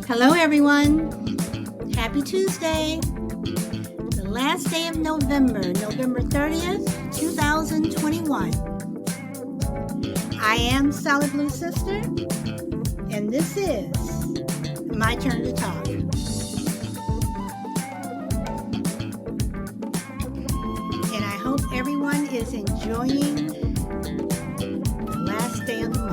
Hello, everyone. Happy Tuesday, the last day of November, November 30th, 2021. I am Solid Blue Sister, and this is my turn to talk. And I hope everyone is enjoying the last day of the month.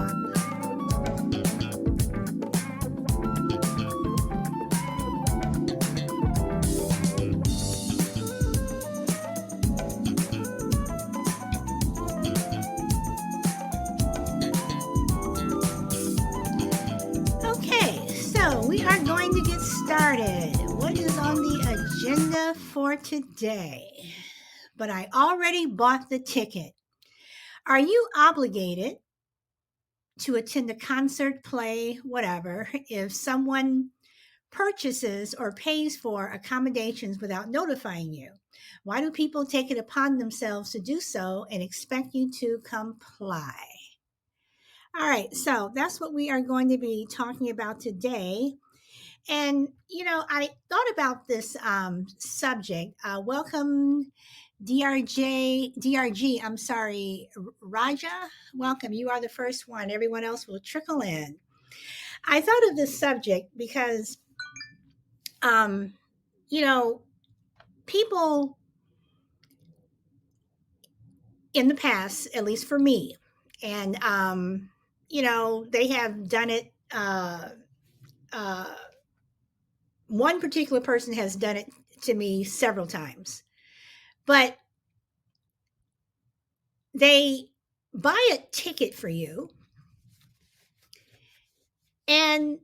Okay, so we are going to get started. What is on the agenda for today? But I already bought the ticket. Are you obligated to attend a concert, play, whatever, if someone purchases or pays for accommodations without notifying you? Why do people take it upon themselves to do so and expect you to comply? All right, so that's what we are going to be talking about today. And, I thought about this subject. Welcome, DRG, I'm sorry, Raja. Welcome. You are the first one. Everyone else will trickle in. I thought of this subject because, um, you know, people in the past, at least for me, and, they have done it. Uh, One particular person has done it to me several times, but they buy a ticket for you and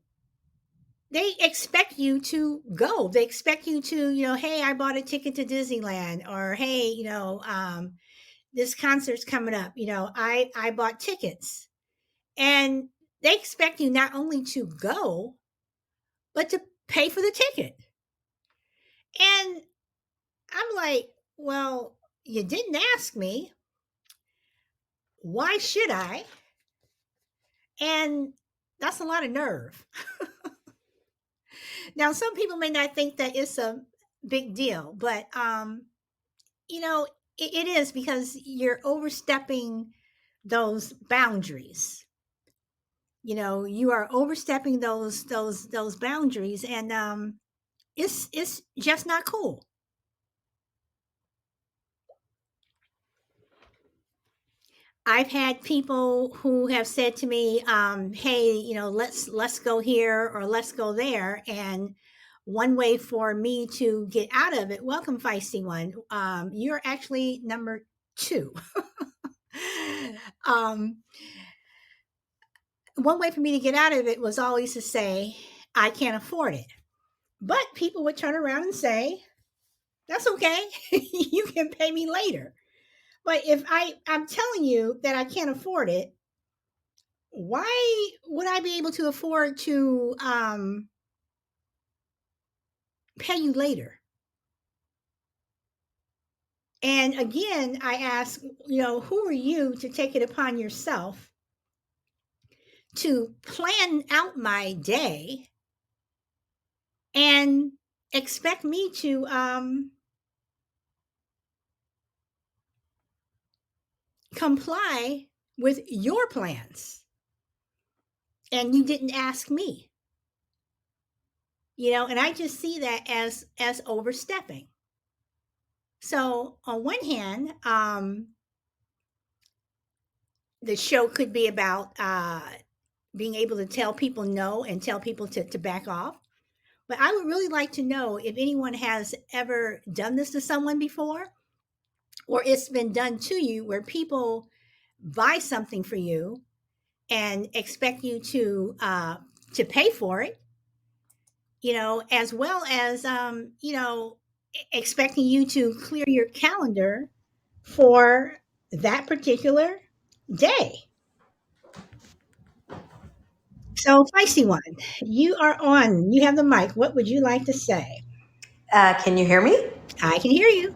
they expect you to go. They expect you to, hey, I bought a ticket to Disneyland, or hey, this concert's coming up. I bought tickets, and they expect you not only to go, but to pay for the ticket. And I'm like, well, you didn't ask me. Why should I? And that's a lot of nerve. Now, some people may not think that it's a big deal, but you know, it is, because you're overstepping those boundaries. You are overstepping those boundaries, and it's just not cool. I've had people who have said to me, "Hey, let's go here or let's go there," and one way for me to get out of it. Welcome, feisty one. You're actually number two. um, One way for me to get out of it was always to say, "I can't afford it," but people would turn around and say, "That's okay. You can pay me later." But if I'm telling you that I can't afford it, why would I be able to afford to pay you later? And again, I ask, who are you to take it upon yourself to plan out my day and expect me to comply with your plans? And you didn't ask me, and I just see that as overstepping. So on one hand, the show could be about being able to tell people no and tell people to back off. But I would really like to know if anyone has ever done this to someone before, or it's been done to you, where people buy something for you and expect you to pay for it, as well as expecting you to clear your calendar for that particular day. So, feisty one, you are on. You have the mic. What would you like to say? Can you hear me? I can hear you.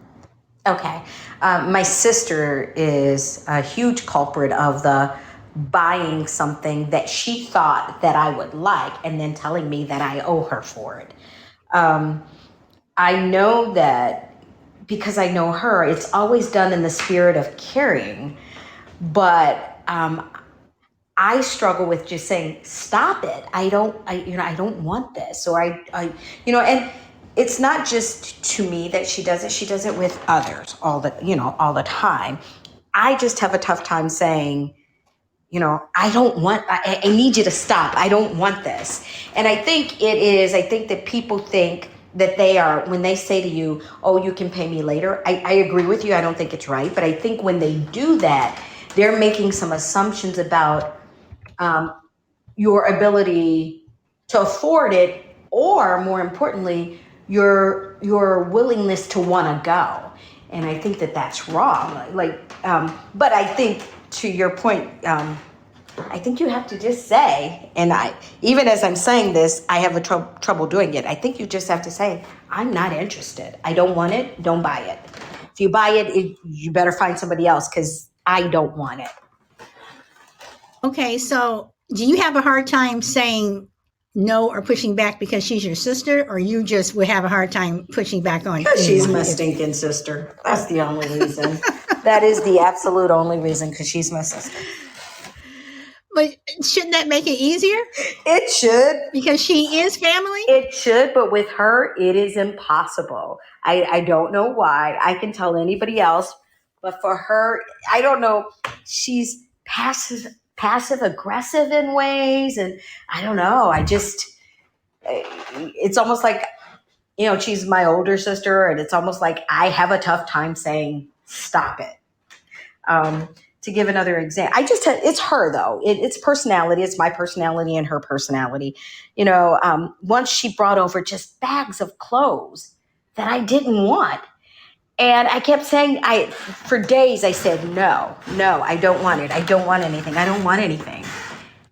Okay. My sister is a huge culprit of the buying something that she thought that I would like and then telling me that I owe her for it. I know that because I know her, it's always done in the spirit of caring, but I struggle with just saying, stop it. I don't want this. Or and it's not just to me that she does it. She does it with others all the time. I just have a tough time saying, I need you to stop. I don't want this. And I think that people think that when they say to you, oh, you can pay me later. I agree with you. I don't think it's right. But I think when they do that, they're making some assumptions about your ability to afford it, or more importantly, your willingness to want to go. And I think that that's wrong. But I think to your point, I think you have to just say, and even as I'm saying this, I have trouble doing it. I think you just have to say, I'm not interested. I don't want it. Don't buy it. If you buy it, you better find somebody else because I don't want it. Okay, so do you have a hard time saying no or pushing back because she's your sister, or you just would have a hard time pushing back on Because she's anyone? my stinking sister. That's the only reason. That is the absolute only reason, because she's my sister. But shouldn't that make it easier? It should. Because she is family? It should, but with her, it is impossible. I don't know why. I can tell anybody else, but for her, I don't know. She's passive aggressive in ways, and I don't know. It's almost like, she's my older sister, and it's almost like I have a tough time saying, stop it. To give another example, it's her though. It's personality. It's my personality and her personality. Once she brought over just bags of clothes that I didn't want. And I kept saying, for days I said, no, I don't want it. I don't want anything. I don't want anything.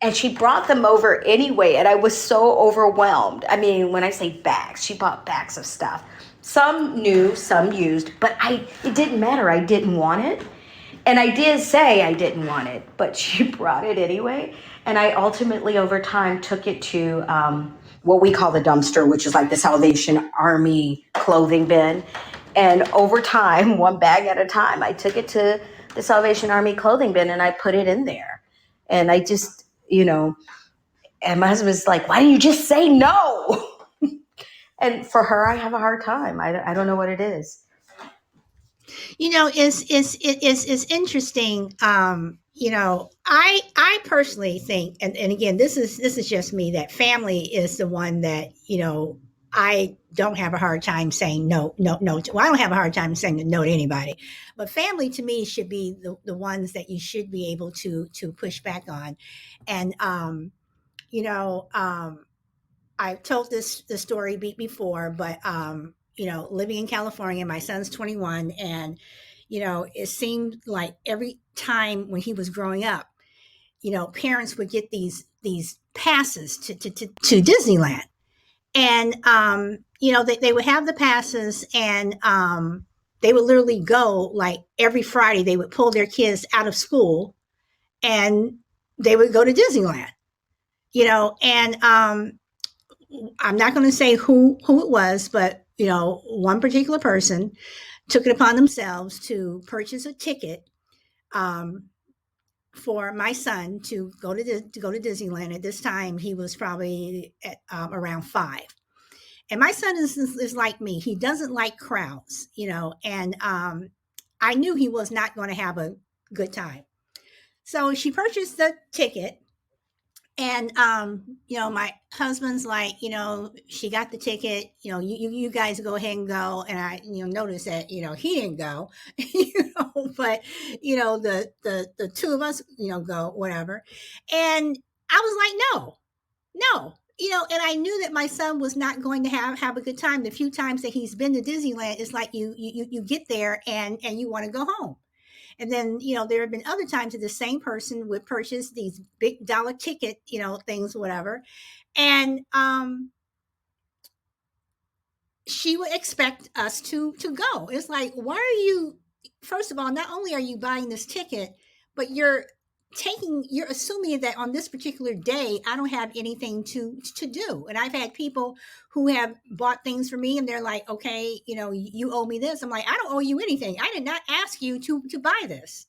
And she brought them over anyway. And I was so overwhelmed. I mean, when I say bags, she bought bags of stuff. Some new, some used, but it didn't matter. I didn't want it. And I did say I didn't want it, but she brought it anyway. And I ultimately, over time, took it to what we call the dumpster, which is like the Salvation Army clothing bin. And over time, one bag at a time, I took it to the Salvation Army clothing bin and I put it in there. And I just, and my husband's like, why don't you just say no? And for her, I have a hard time. I don't know what it is. It's interesting. I personally think, and again, this is just me, that family is the one that, I don't have a hard time saying no. Well, I don't have a hard time saying no to anybody, but family to me should be the ones that you should be able to push back on. And, I've told this story before, but, living in California, my son's 21, and, it seemed like every time when he was growing up, parents would get these passes to Disneyland. And, they would have the passes, and they would literally go, like, every Friday. They would pull their kids out of school and they would go to Disneyland, and I'm not going to say who it was, but, one particular person took it upon themselves to purchase a ticket for my son to go to Disneyland. At this time, he was probably at around 5. And my son is like me. He doesn't like crowds, and I knew he was not going to have a good time. So she purchased the ticket. And, my husband's like, she got the ticket, you guys go ahead and go. And I, noticed that, he didn't go, but, the two of us, go, whatever. And I was like, no, and I knew that my son was not going to have a good time. The few times that he's been to Disneyland, it's like you get there and you want to go home. And then, there have been other times that the same person would purchase these big dollar ticket, things, whatever. And she would expect us to go. It's like, why are you, first of all, not only are you buying this ticket, but you're you're assuming that on this particular day I don't have anything to do. And I've had people who have bought things for me and they're like, okay, you owe me this. I'm like, I don't owe you anything. I did not ask you to buy this.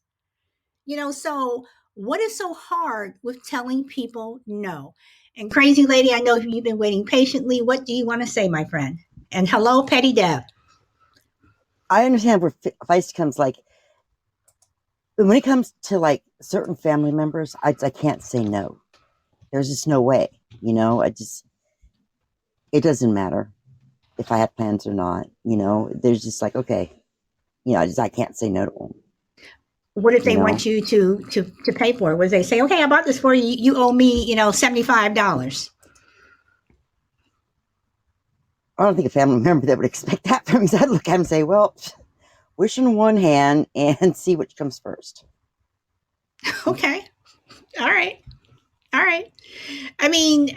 So what is so hard with telling people no? And Crazy Lady, I know you've been waiting patiently. What do you want to say, my friend? And hello, Petty Deb. I understand where Feisty comes, like, when it comes to like certain family members, I can't say no. There's just no way, it doesn't matter if I have plans or not, there's just like, okay, I can't say no to them. What if they want you to pay for it? Would they say, okay, I bought this for you. You owe me, $75? I don't think a family member that would expect that from me. So I'd look at him and say, well, wish in one hand and see which comes first. Okay. All right. I mean,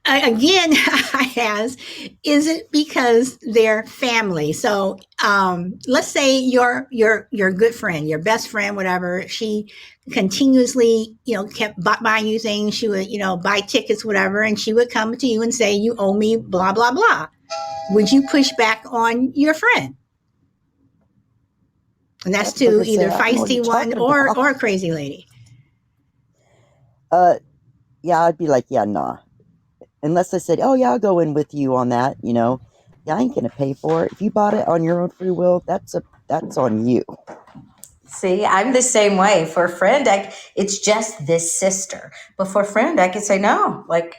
again, I ask, is it because they're family? So let's say your good friend, your best friend, whatever, she continuously, kept buying you things. She would, buy tickets, whatever, and she would come to you and say, you owe me blah, blah, blah. Would you push back on your friend? And that's to either Feisty One or Crazy Lady. Yeah, I'd be like, yeah, nah. Unless I said, oh yeah, I'll go in with you on that, Yeah, I ain't gonna pay for it. If you bought it on your own free will, that's on you. See, I'm the same way. For a friend, it's just this sister. But for a friend, I could say no. Like,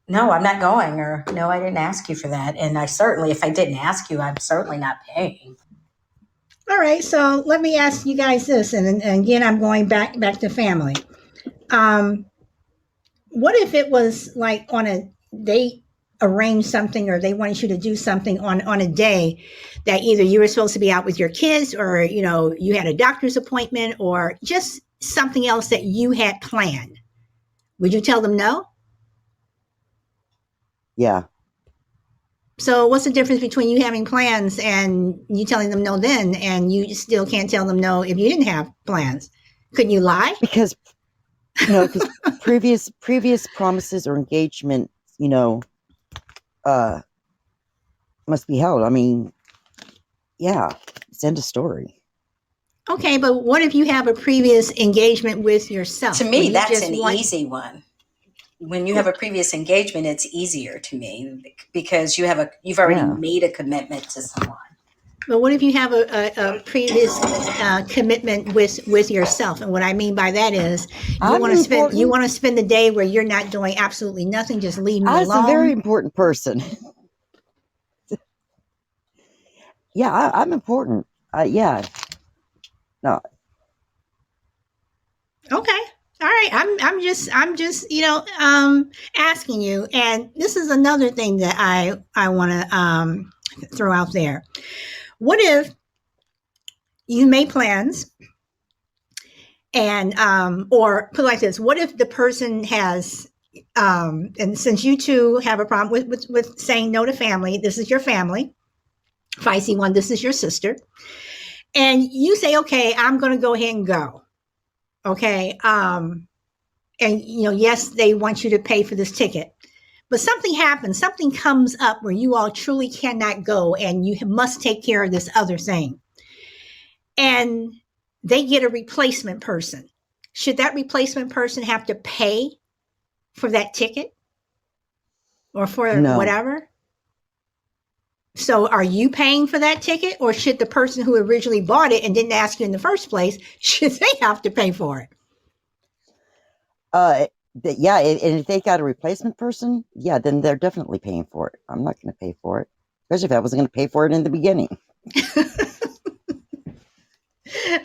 no, I'm not going, or no, I didn't ask you for that. And I certainly, if I didn't ask you, I'm certainly not paying. All right, so let me ask you guys this, and again, I'm going back to family. What if it was like they arranged something, or they wanted you to do something on a day that either you were supposed to be out with your kids, or you had a doctor's appointment, or just something else that you had planned? Would you tell them no? Yeah. So what's the difference between you having plans and you telling them no then, and you still can't tell them no if you didn't have plans? Couldn't you lie? Because previous promises or engagement, must be held. I mean, yeah, it's end of story. Okay, but what if you have a previous engagement with yourself? To me, that's an easy one. When you have a previous engagement, it's easier to me because you've already made a commitment to someone. But what if you have a previous commitment with yourself? And what I mean by that is you want to spend the day where you're not doing absolutely nothing, just leave me alone. I'm a very important person. Yeah, I'm important. Yeah. No. Okay. All right. I'm just asking you. And this is another thing that I want to throw out there. What if you made plans and or put it like this? What if the person has and since you two have a problem with saying no to family, this is your family. Feisty One, this is your sister. And you say, okay, I'm going to go ahead and go. Okay. And, yes, they want you to pay for this ticket. But something happens, something comes up where you all truly cannot go and you must take care of this other thing. And they get a replacement person. Should that replacement person have to pay for that ticket or for whatever? So are you paying for that ticket, or should the person who originally bought it and didn't ask you in the first place, should they have to pay for it? Yeah, and if they got a replacement person, yeah, then they're definitely paying for it. I'm not going to pay for it, especially if I wasn't going to pay for it in the beginning.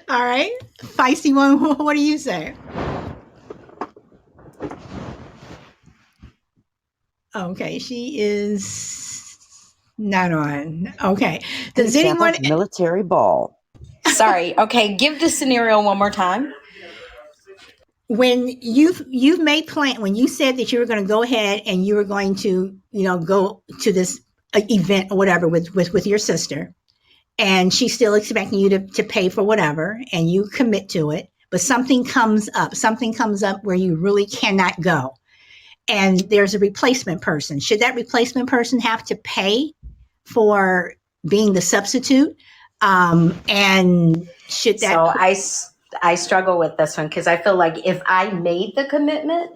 All right. Feisty One, what do you say? Okay, she is not on. Okay. Does anyone... Military ball. Sorry. Okay, give the scenario one more time. When you've made plan, when you said that you were going to go ahead and you were going to, go to this event or whatever with your sister, and she's still expecting you to pay for whatever, and you commit to it, but something comes up where you really cannot go, and there's a replacement person. Should that replacement person have to pay for being the substitute? And should that? So I struggle with this one because I feel like if I made the commitment,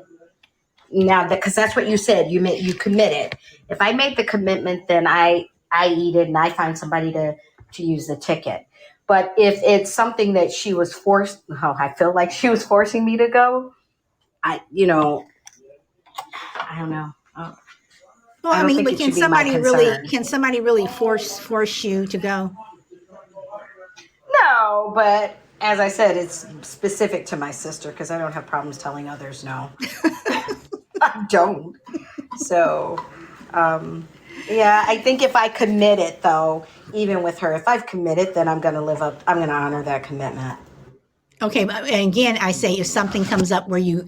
now because that's what you said, you committed. If I made the commitment, then I eat it and I find somebody to use the ticket. But if it's something that she was forced, I feel like she was forcing me to go. I don't know. Well, I I don't mean, think but it should be my concern. can somebody really force you to go? No, but as I said, it's specific to my sister because I don't have problems telling others no. I don't. So, yeah, I think if I commit it, though, even with her, if I've committed, then I'm going to honor that commitment. Okay, but and again, I say if something comes up where you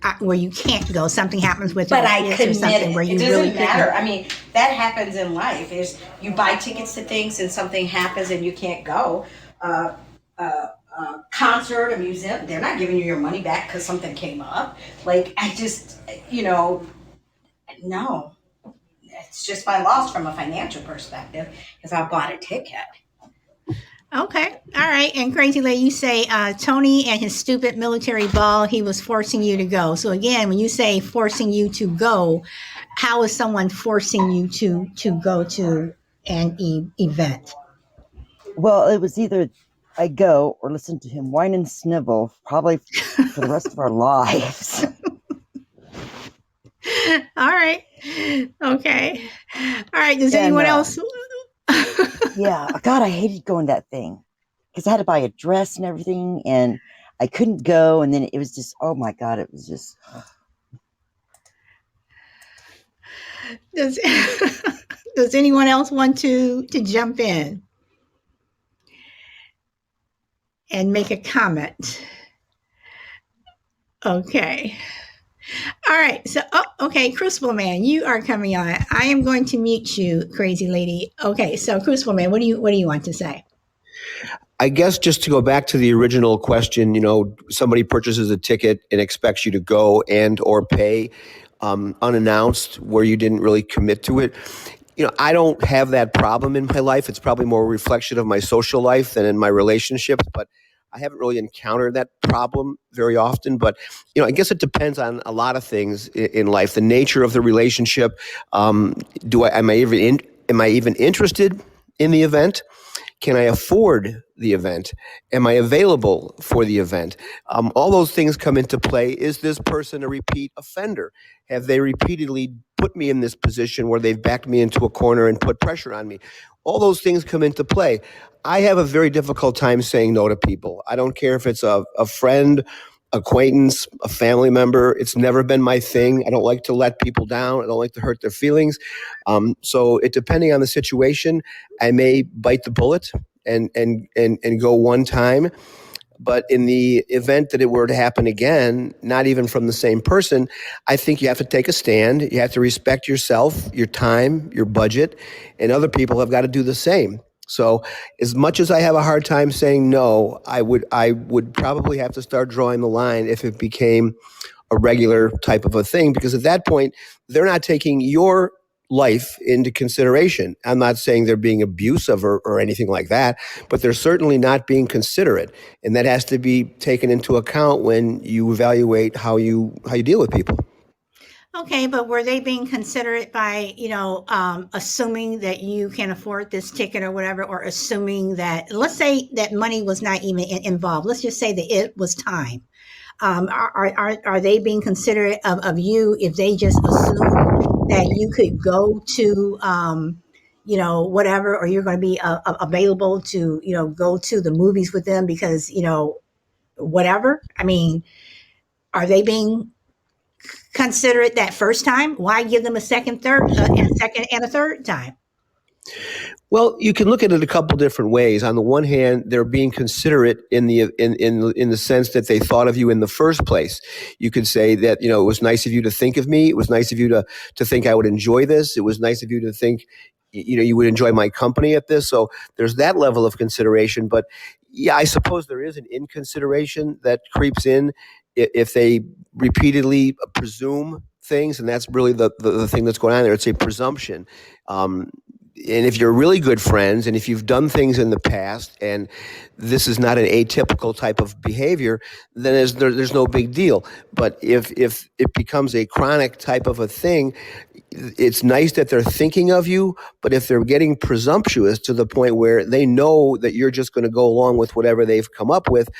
can't go, something happens with But your I kids or something committed. where you It doesn't really matter. couldn't. I mean, that happens in life. Is you buy tickets to things and something happens and you can't go. Concert, a museum, they're not giving you your money back because something came up. Like, I just, no. It's just my loss from a financial perspective because I bought a ticket. Okay, all right. And Crazy Lady, you say Tony and his stupid military ball, he was forcing you to go. So again, when you say forcing you to go, how is someone forcing you to go to an event? Well, it was either I go or listen to him whine and snivel probably for the rest of our lives. All right. Okay. All right. Does And, anyone else? Yeah, God, I hated going to that thing because I had to buy a dress and everything, and I couldn't go. And then it was just, oh my God, it was just. Does anyone else want to jump in and make a comment? Okay. All right. So, okay, Crucible Man, you are coming on. I am going to mute you, Crazy Lady. Okay. So, Crucible Man, what do you want to say? I guess just to go back to the original question, somebody purchases a ticket and expects you to go and or pay unannounced where you didn't really commit to it. I don't have that problem in my life. It's probably more a reflection of my social life than in my relationships, but I haven't really encountered that problem very often. But, I guess it depends on a lot of things in life. The nature of the relationship. Am I even interested in the event? Can I afford the event? Am I available for the event? All those things come into play. Is this person a repeat offender? Have they repeatedly put me in this position where they've backed me into a corner and put pressure on me? All those things come into play. I have a very difficult time saying no to people. I don't care if it's a friend, acquaintance, a family member. It's never been my thing. I don't like to let people down. I don't like to hurt their feelings. So depending on the situation, I may bite the bullet and go one time. But in the event that it were to happen again, not even from the same person, I think you have to take a stand. You have to respect yourself, your time, your budget, and other people have got to do the same. So as much as I have a hard time saying no, I would probably have to start drawing the line if it became a regular type of a thing, because at that point, they're not taking your life into consideration. I'm not saying they're being abusive or anything like that, but they're certainly not being considerate. And that has to be taken into account when you evaluate how you deal with people. Okay, but were they being considerate by, assuming that you can afford this ticket or whatever, or assuming that, let's say that money was not even involved. Let's just say that it was time. Are they being considerate of you if they just assume that you could go to, whatever, or you're going to be available to, go to the movies with them because, whatever? I mean, are they being considerate that first time? Why give them a second, third, and a third time? Well, you can look at it a couple different ways. On the one hand, they're being considerate in the sense that they thought of you in the first place. You could say that, it was nice of you to think of me. It was nice of you to think I would enjoy this. It was nice of you to think you would enjoy my company at this. So there's that level of consideration. But yeah, I suppose there is an inconsideration that creeps in if they repeatedly presume things, and that's really the thing that's going on there. It's a presumption. And if you're really good friends, and if you've done things in the past, and this is not an atypical type of behavior, then there's no big deal. But if it becomes a chronic type of a thing, it's nice that they're thinking of you, but if they're getting presumptuous to the point where they know that you're just going to go along with whatever they've come up with,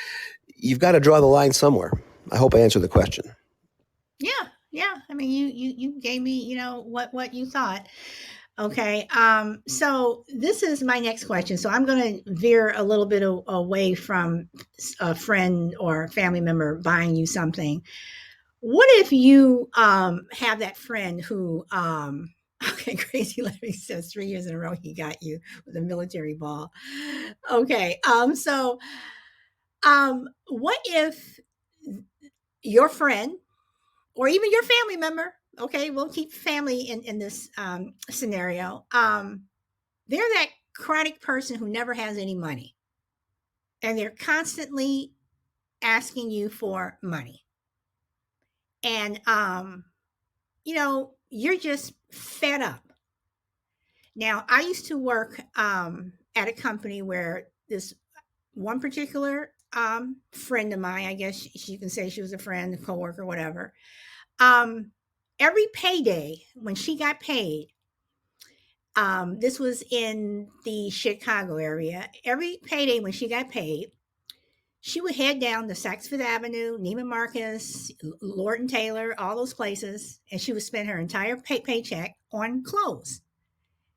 you've got to draw the line somewhere. I hope I answered the question. Yeah. I mean, you gave me, what you thought. Okay. So this is my next question. So I'm going to veer a little bit away from a friend or family member buying you something. What if you have that friend who, okay, Crazy Larry says 3 years in a row he got you with a military ball. Okay. What if your friend or even your family member, okay, we'll keep family in this scenario, they're that chronic person who never has any money and they're constantly asking you for money. And, you're just fed up. Now, I used to work at a company where this one particular friend of mine, I guess you can say she was a friend, a coworker, whatever. Every payday when she got paid, this was in the Chicago area. Every payday when she got paid, she would head down to Saks Fifth Avenue, Neiman Marcus, Lord and Taylor, all those places, and she would spend her entire paycheck on clothes.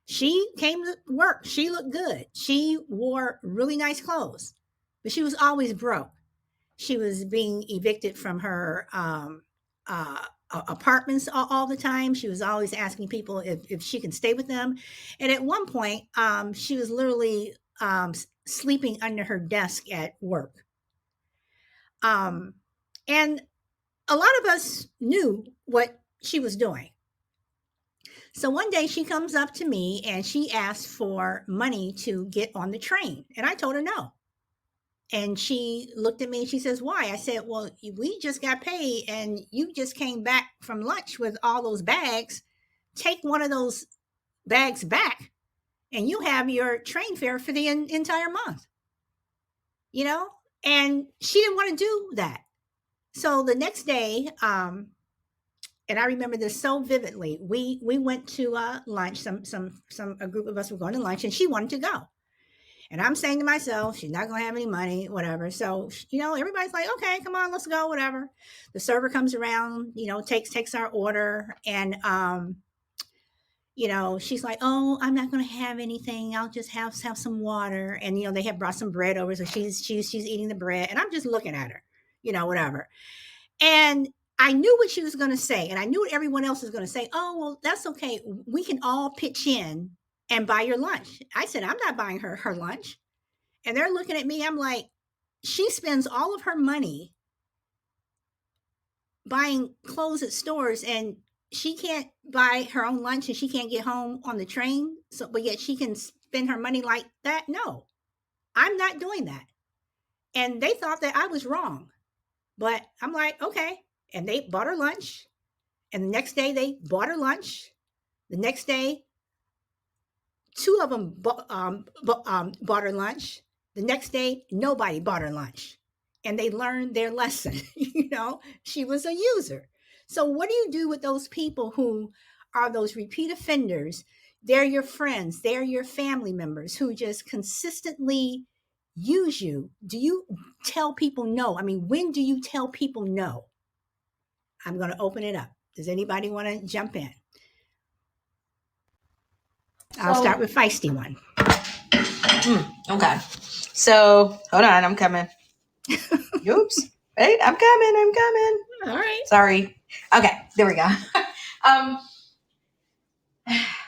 She came to work. She looked good. She wore really nice clothes, but she was always broke. She was being evicted from her apartments all the time. She was always asking people if she can stay with them. And at one point, she was literally sleeping under her desk at work. And a lot of us knew what she was doing. So one day she comes up to me and she asked for money to get on the train. And I told her no. And she looked at me and she says, why? I said, well, we just got paid and you just came back from lunch with all those bags. Take one of those bags back and you have your train fare for the entire month. And she didn't want to do that. So the next day, and I remember this so vividly, we went to lunch. A group of us were going to lunch and she wanted to go. And I'm saying to myself, she's not going to have any money, whatever. So, everybody's like, okay, come on, let's go, whatever. The server comes around, takes our order. And, she's like, oh, I'm not going to have anything. I'll just have some water. And, they have brought some bread over. So she's eating the bread. And I'm just looking at her, whatever. And I knew what she was going to say. And I knew what everyone else was going to say. Oh, well, that's okay. We can all pitch in and buy your lunch. I said, I'm not buying her lunch. And they're looking at me. I'm like, she spends all of her money buying clothes at stores and she can't buy her own lunch and she can't get home on the train. So, but yet she can spend her money like that. No, I'm not doing that. And they thought that I was wrong, but I'm like, okay. And they bought her lunch. And the next day they bought her lunch. The next day, 2 of them bought her lunch. The next day, nobody bought her lunch. And they learned their lesson. She was a user. So what do you do with those people who are those repeat offenders? They're your friends. They're your family members who just consistently use you. Do you tell people no? I mean, when do you tell people no? I'm going to open it up. Does anybody want to jump in? I'll start with feisty one. Okay. So hold on, I'm coming. Oops. Wait, I'm coming. All right. Sorry. Okay, there we go.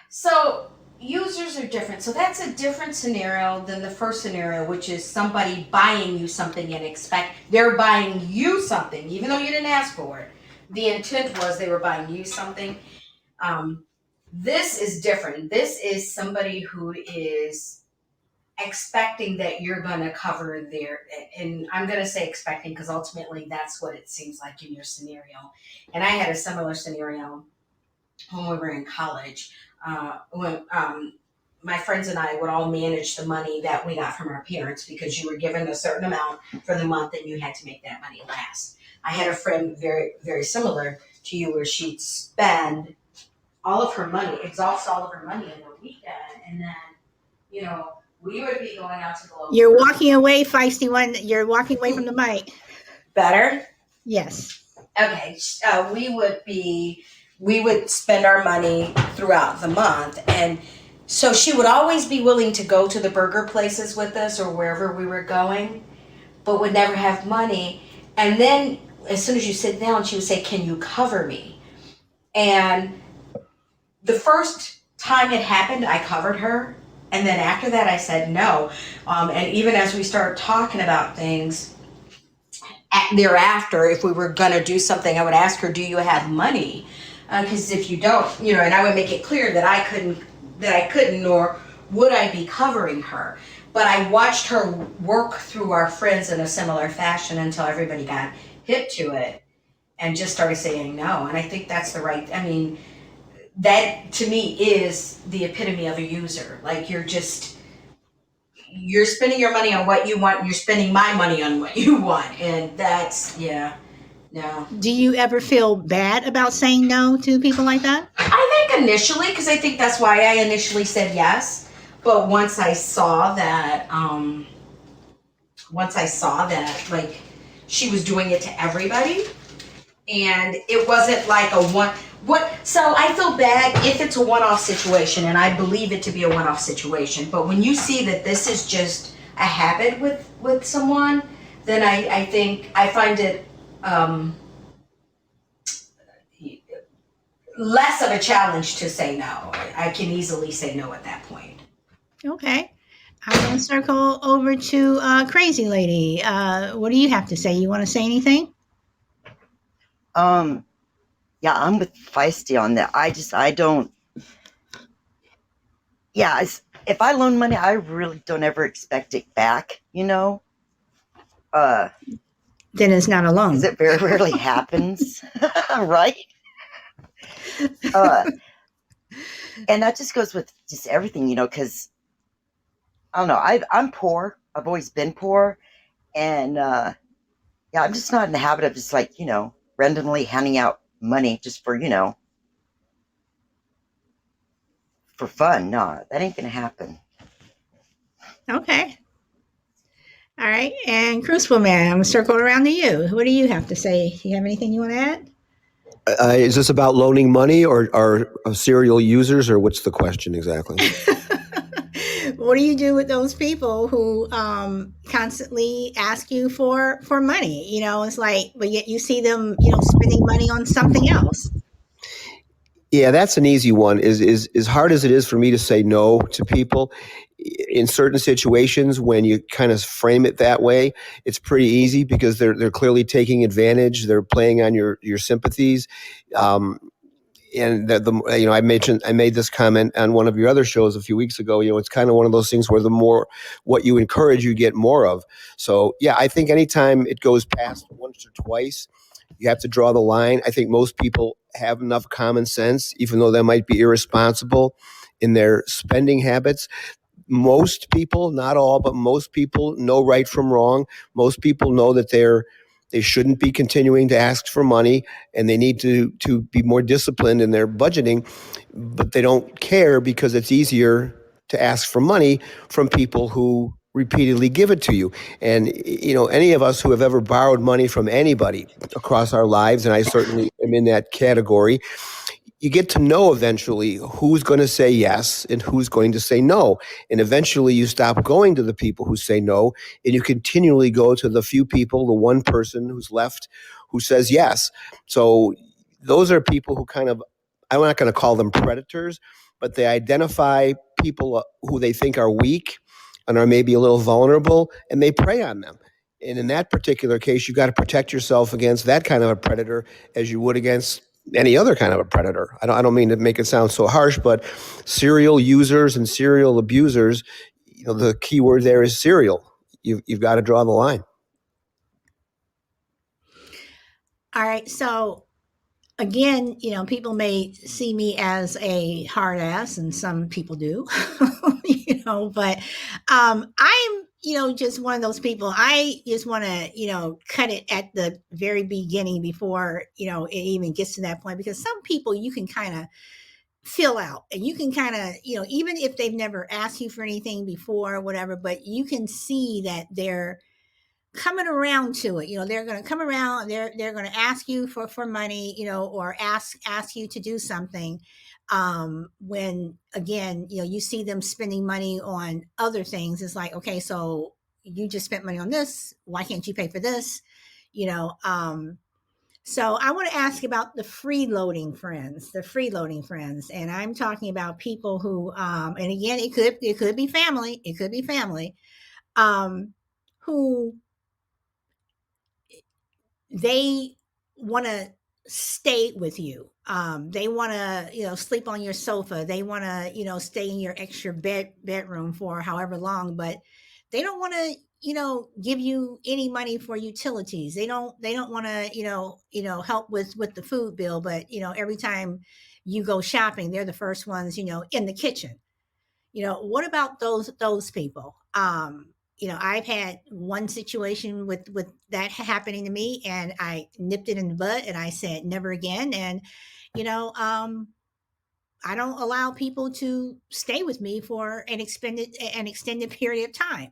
So users are different. So that's a different scenario than the first scenario, which is somebody buying you something and they're buying you something, even though you didn't ask for it. The intent was they were buying you something. This is different. This is somebody who is expecting that you're going to cover their, and I'm going to say expecting because ultimately that's what it seems like in your scenario. And I had a similar scenario when we were in college. When my friends and I would all manage the money that we got from our parents because you were given a certain amount for the month and you had to make that money last. I had a friend very, very similar to you where she'd spend all of her money, exhaust all of her money in the weekend, and then, you know, we would be going out to the local. You're walking away, feisty one. You're walking away from the mic. Better? Yes. Okay. We would spend our money throughout the month. And so she would always be willing to go to the burger places with us or wherever we were going, but would never have money. And then as soon as you sit down, she would say, "Can you cover me?" And the first time it happened, I covered her. And then after that, I said no. And even as we started talking about things thereafter, if we were going to do something, I would ask her, "Do you have money?" Because if you don't, you know, and I would make it clear that I couldn't, nor would I be covering her. But I watched her work through our friends in a similar fashion until everybody got hip to it and just started saying no. And I think that's the right, I mean, that to me is the epitome of a user. Like you're spending your money on what you want and you're spending my money on what you want. And that's, yeah, no. Do you ever feel bad about saying no to people like that? I think initially, because I think that's why I initially said yes. But once I saw that, like she was doing it to everybody, and it wasn't like a one. So I feel bad if it's a one-off situation, and I believe it to be a one-off situation. But when you see that this is just a habit with someone, then I think I find it less of a challenge to say no. I can easily say no at that point. Okay. I'm going to circle over to Crazy Lady. What do you have to say? You want to say anything? Yeah, I'm with Feisty on that. I don't. Yeah, if I loan money, I really don't ever expect it back. You know. Then it's not a loan. Because it very rarely happens, right? And that just goes with just everything, you know. Because I don't know. I'm poor. I've always been poor, and yeah, I'm just not in the habit of just like, you know, randomly handing out money just for, you know, for fun. No, that ain't gonna happen. Okay. All right. And Crucible Man, I'm going to circle around to you. What do you have to say? Do you have anything you want to add? Is this about loaning money or serial users, or what's the question exactly? What do you do with those people who constantly ask you for money? You know, it's like, but yet you see them, you know, spending money on something else. Yeah, that's an easy one. Is as hard as it is for me to say no to people, in certain situations when you kind of frame it that way, it's pretty easy because they're clearly taking advantage. They're playing on your sympathies. And you know, I made this comment on one of your other shows a few weeks ago. You know, it's kind of one of those things where the more what you encourage, you get more of. So yeah, I think anytime it goes past once or twice, you have to draw the line. I think most people have enough common sense, even though they might be irresponsible in their spending habits. Most people, not all, but most people know right from wrong. Most people know that they shouldn't be continuing to ask for money, and they need to be more disciplined in their budgeting, but they don't care because it's easier to ask for money from people who repeatedly give it to you. And, you know, any of us who have ever borrowed money from anybody across our lives, and I certainly am in that category, you get to know eventually who's going to say yes and who's going to say no. And eventually you stop going to the people who say no, and you continually go to the few people, the one person who's left who says yes. So those are people who kind of, I'm not going to call them predators, but they identify people who they think are weak and are maybe a little vulnerable, and they prey on them. And in that particular case, you've got to protect yourself against that kind of a predator as you would against any other kind of a predator. I don't mean to make it sound so harsh, but serial users and serial abusers, the key word there is serial. You've got to draw the line. All right. So again, people may see me as a hard ass, and some people do, but I'm, just one of those people. I just want to, cut it at the very beginning before, it even gets to that point, because some people you can kind of fill out, and you can kind of, even if they've never asked you for anything before or whatever, but you can see that they're coming around to it. They're going to come around, they're going to ask you for money, or ask you to do something, when again, you see them spending money on other things. It's like, okay, so you just spent money on this, why can't you pay for this? So I want to ask about the freeloading friends, and I'm talking about people who, and again, it could be family, who they want to stay with you. They want to, sleep on your sofa. They want to, stay in your extra bedroom for however long, but they don't want to, give you any money for utilities. They don't want to, help with the food bill, but, every time you go shopping, they're the first ones, in the kitchen. What about those people? I've had one situation with that happening to me, and I nipped it in the bud, and I said never again. And I don't allow people to stay with me for an extended period of time.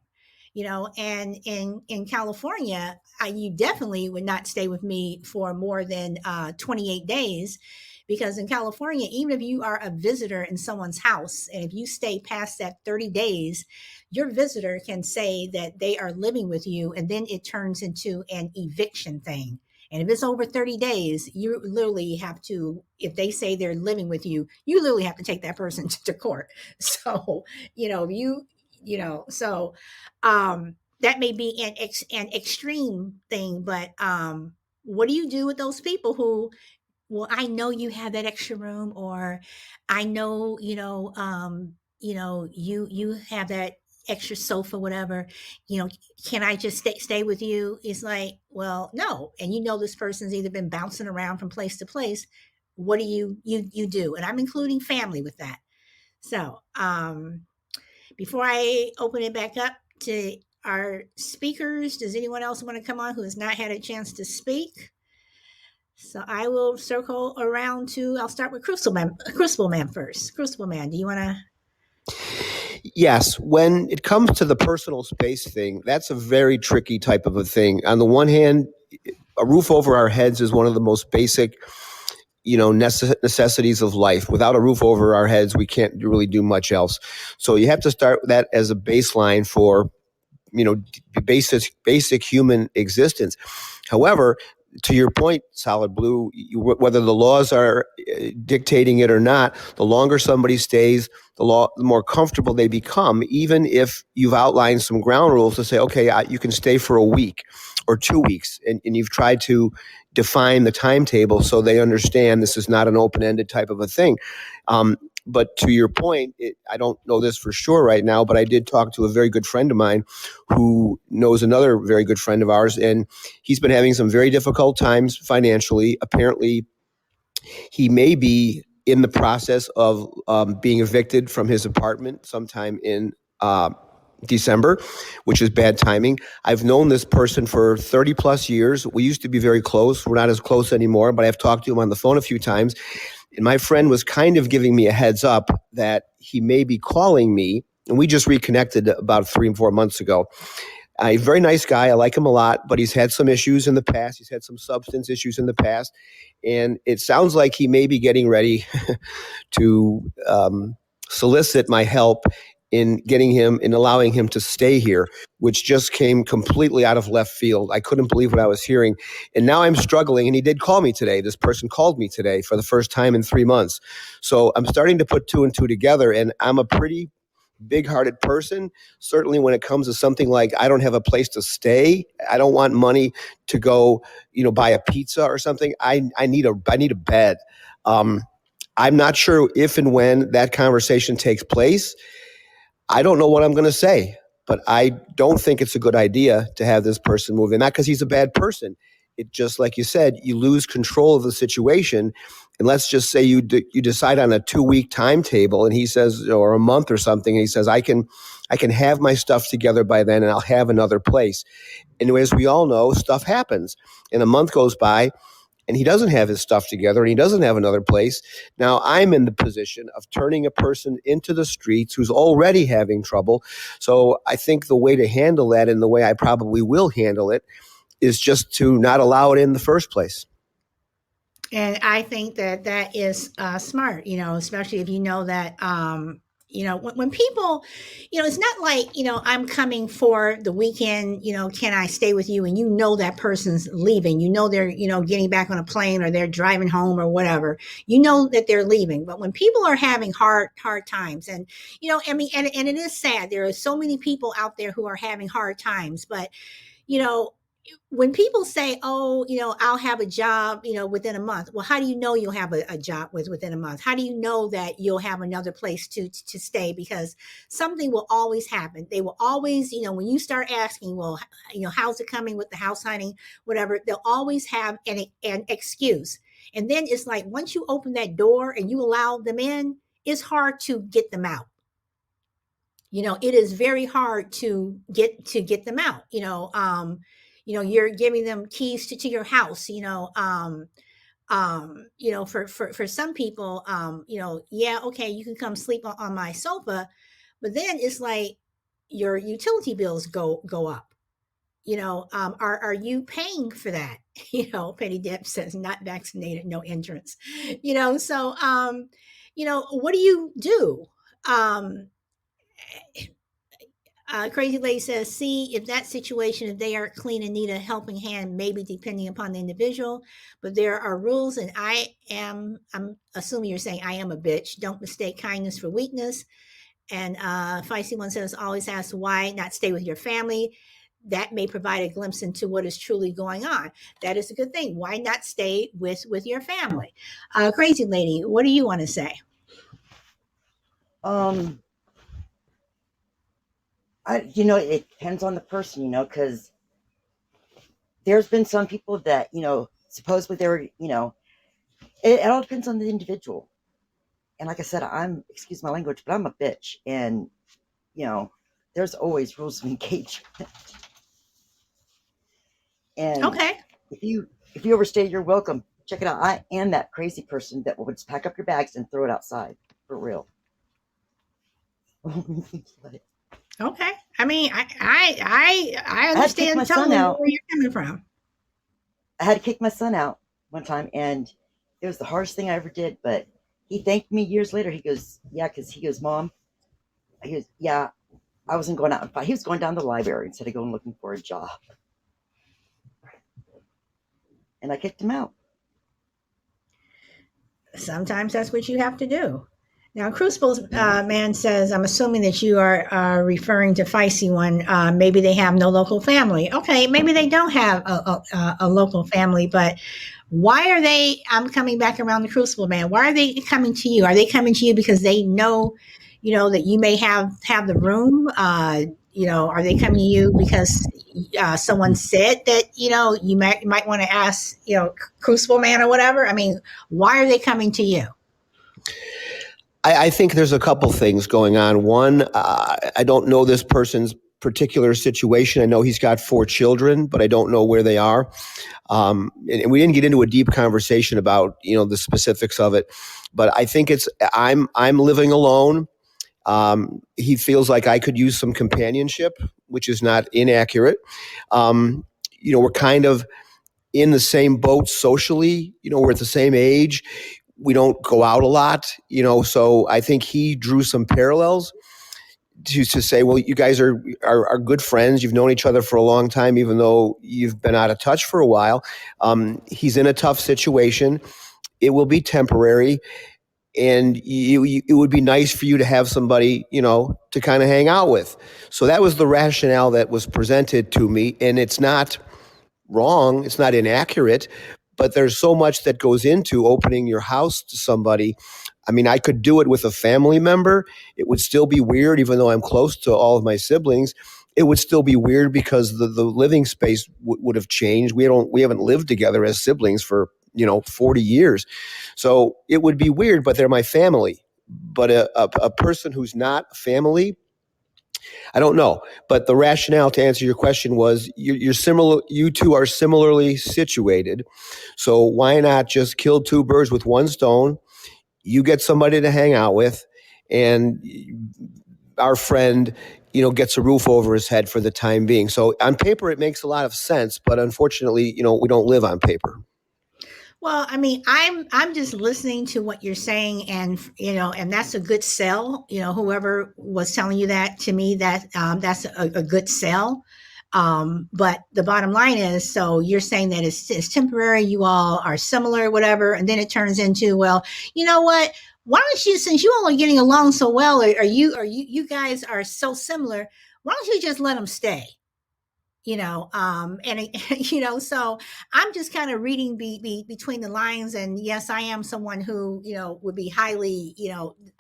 And in California, you definitely would not stay with me for more than 28 days. Because in California, even if you are a visitor in someone's house, and if you stay past that 30 days, your visitor can say that they are living with you, and then it turns into an eviction thing. And if it's over 30 days, you literally have to, if they say they're living with you, you literally have to take that person to court. So, so that may be an extreme thing, but what do you do with those people who, well, I know you have that extra room, or I know, you have that extra sofa, whatever, can I just stay with you? It's like, well, no. And this person's either been bouncing around from place to place. What do you do? And I'm including family with that. So, before I open it back up to our speakers, does anyone else want to come on who has not had a chance to speak? So I will circle around I'll start with Crucible Man first. Crucible Man, do you want to? Yes. When it comes to the personal space thing, that's a very tricky type of a thing. On the one hand, a roof over our heads is one of the most basic, necessities of life. Without a roof over our heads, we can't really do much else. So you have to start that as a baseline for, basic human existence. However, to your point, Solid Blue, whether the laws are dictating it or not, the longer somebody stays, the more comfortable they become, even if you've outlined some ground rules to say, okay, you can stay for a week or 2 weeks, and you've tried to define the timetable so they understand this is not an open-ended type of a thing. But to your point, I don't know this for sure right now, but I did talk to a very good friend of mine who knows another very good friend of ours, and he's been having some very difficult times financially. Apparently, he may be in the process of being evicted from his apartment sometime in December, which is bad timing. I've known this person for 30 plus years. We used to be very close. We're not as close anymore, but I've talked to him on the phone a few times. And my friend was kind of giving me a heads up that he may be calling me. And we just reconnected about 3 or 4 months ago. A very nice guy. I like him a lot, but he's had some issues in the past. He's had some substance issues in the past. And it sounds like he may be getting ready to solicit my help in getting him, in allowing him to stay here, which just came completely out of left field. I couldn't believe what I was hearing. And now I'm struggling. And he did call me today. This person called me today for the first time in 3 months. So I'm starting to put 2 and 2 together. And I'm a pretty big-hearted person. Certainly when it comes to something like, I don't have a place to stay, I don't want money to go, buy a pizza or something. I need a bed. I'm not sure if and when that conversation takes place. I don't know what I'm going to say, but I don't think it's a good idea to have this person move in. Not because he's a bad person. It just, like you said, you lose control of the situation. And let's just say you decide on a 2-week timetable, and he says, or a month or something, and he says, I can have my stuff together by then, and I'll have another place. And as we all know, stuff happens, and a month goes by, and he doesn't have his stuff together, and he doesn't have another place. Now I'm in the position of turning a person into the streets who's already having trouble. So I think the way to handle that, and the way I probably will handle it, is just to not allow it in the first place. And I think that is smart, especially if you know that, when people, it's not like, I'm coming for the weekend, can I stay with you? And that person's leaving, they're, getting back on a plane, or they're driving home or whatever, that they're leaving. But when people are having hard times, and, and it is sad, there are so many people out there who are having hard times, but, when people say, oh, I'll have a job, within a month. Well, how do you know you'll have a job within a month? How do you know that you'll have another place to stay? Because something will always happen. They will always, when you start asking, well, how's it coming with the house hunting, whatever, they'll always have an excuse. And then it's like, once you open that door and you allow them in, it's hard to get them out. It is very hard to get them out. You're giving them keys to your house, for some people, yeah, okay, you can come sleep on my sofa, but then it's like your utility bills go up. Are you paying for that? Penny Dip says, not vaccinated, no entrance. So what do you do? Crazy Lady says, see if that situation, if they are clean and need a helping hand, maybe depending upon the individual, but there are rules. And I'm assuming you're saying I am a bitch. Don't mistake kindness for weakness. And Feisty One says, always ask why not stay with your family. That may provide a glimpse into what is truly going on. That is a good thing. Why not stay with your family? Crazy Lady, what do you want to say? It depends on the person, because there's been some people that, supposedly they were, it all depends on the individual. And like I said, excuse my language, but I'm a bitch. And, there's always rules of engagement. And okay, if you overstay, you're welcome. Check it out. I am that crazy person that will just pack up your bags and throw it outside, for real. Okay. I mean, I understand totally where you're coming from. I had to kick my son out one time, and it was the hardest thing I ever did, but he thanked me years later. He goes, yeah, because he goes, Mom, he goes, yeah, I wasn't going out and fight. He was going down the library instead of going looking for a job. And I kicked him out. Sometimes that's what you have to do. Now, Crucible's man says, I'm assuming that you are referring to Feisty One. Maybe they have no local family. Okay, maybe they don't have a local family, but why are they, I'm coming back around the Crucible man, why are they coming to you? Are they coming to you because they know, that you may have the room? Are they coming to you because someone said that, you might want to ask, Crucible man or whatever? I mean, why are they coming to you? I think there's a couple things going on. One, I don't know this person's particular situation. I know he's got 4 children, but I don't know where they are. And we didn't get into a deep conversation about, the specifics of it. But I think I'm living alone. He feels like I could use some companionship, which is not inaccurate. We're kind of in the same boat socially. We're at the same age. We don't go out a lot, so I think he drew some parallels to say, well, you guys are good friends. You've known each other for a long time, even though you've been out of touch for a while. He's in a tough situation. It will be temporary. and it would be nice for you to have somebody, to kind of hang out with. So that was the rationale that was presented to me, and it's not wrong, it's not inaccurate, but there's so much that goes into opening your house to somebody. I mean, I could do it with a family member. It would still be weird, even though I'm close to all of my siblings. It would still be weird because the living space would have changed. We haven't lived together as siblings for 40 years, so it would be weird. But they're my family. But a person who's not family, I don't know. But the rationale to answer your question was you're similar. You two are similarly situated, so why not just kill two birds with one stone? You get somebody to hang out with, and our friend, gets a roof over his head for the time being. So on paper, it makes a lot of sense, but unfortunately, we don't live on paper. Well, I mean, I'm just listening to what you're saying, and and that's a good sell. Whoever was telling you that to me, that's a good sell. But the bottom line is, so you're saying that it's temporary. You all are similar, whatever, and then it turns into, well, you know what? Why don't you, since you all are getting along so well, or you guys are so similar, why don't you just let them stay? And so I'm just kind of reading between the lines. And yes, I am someone who would be highly,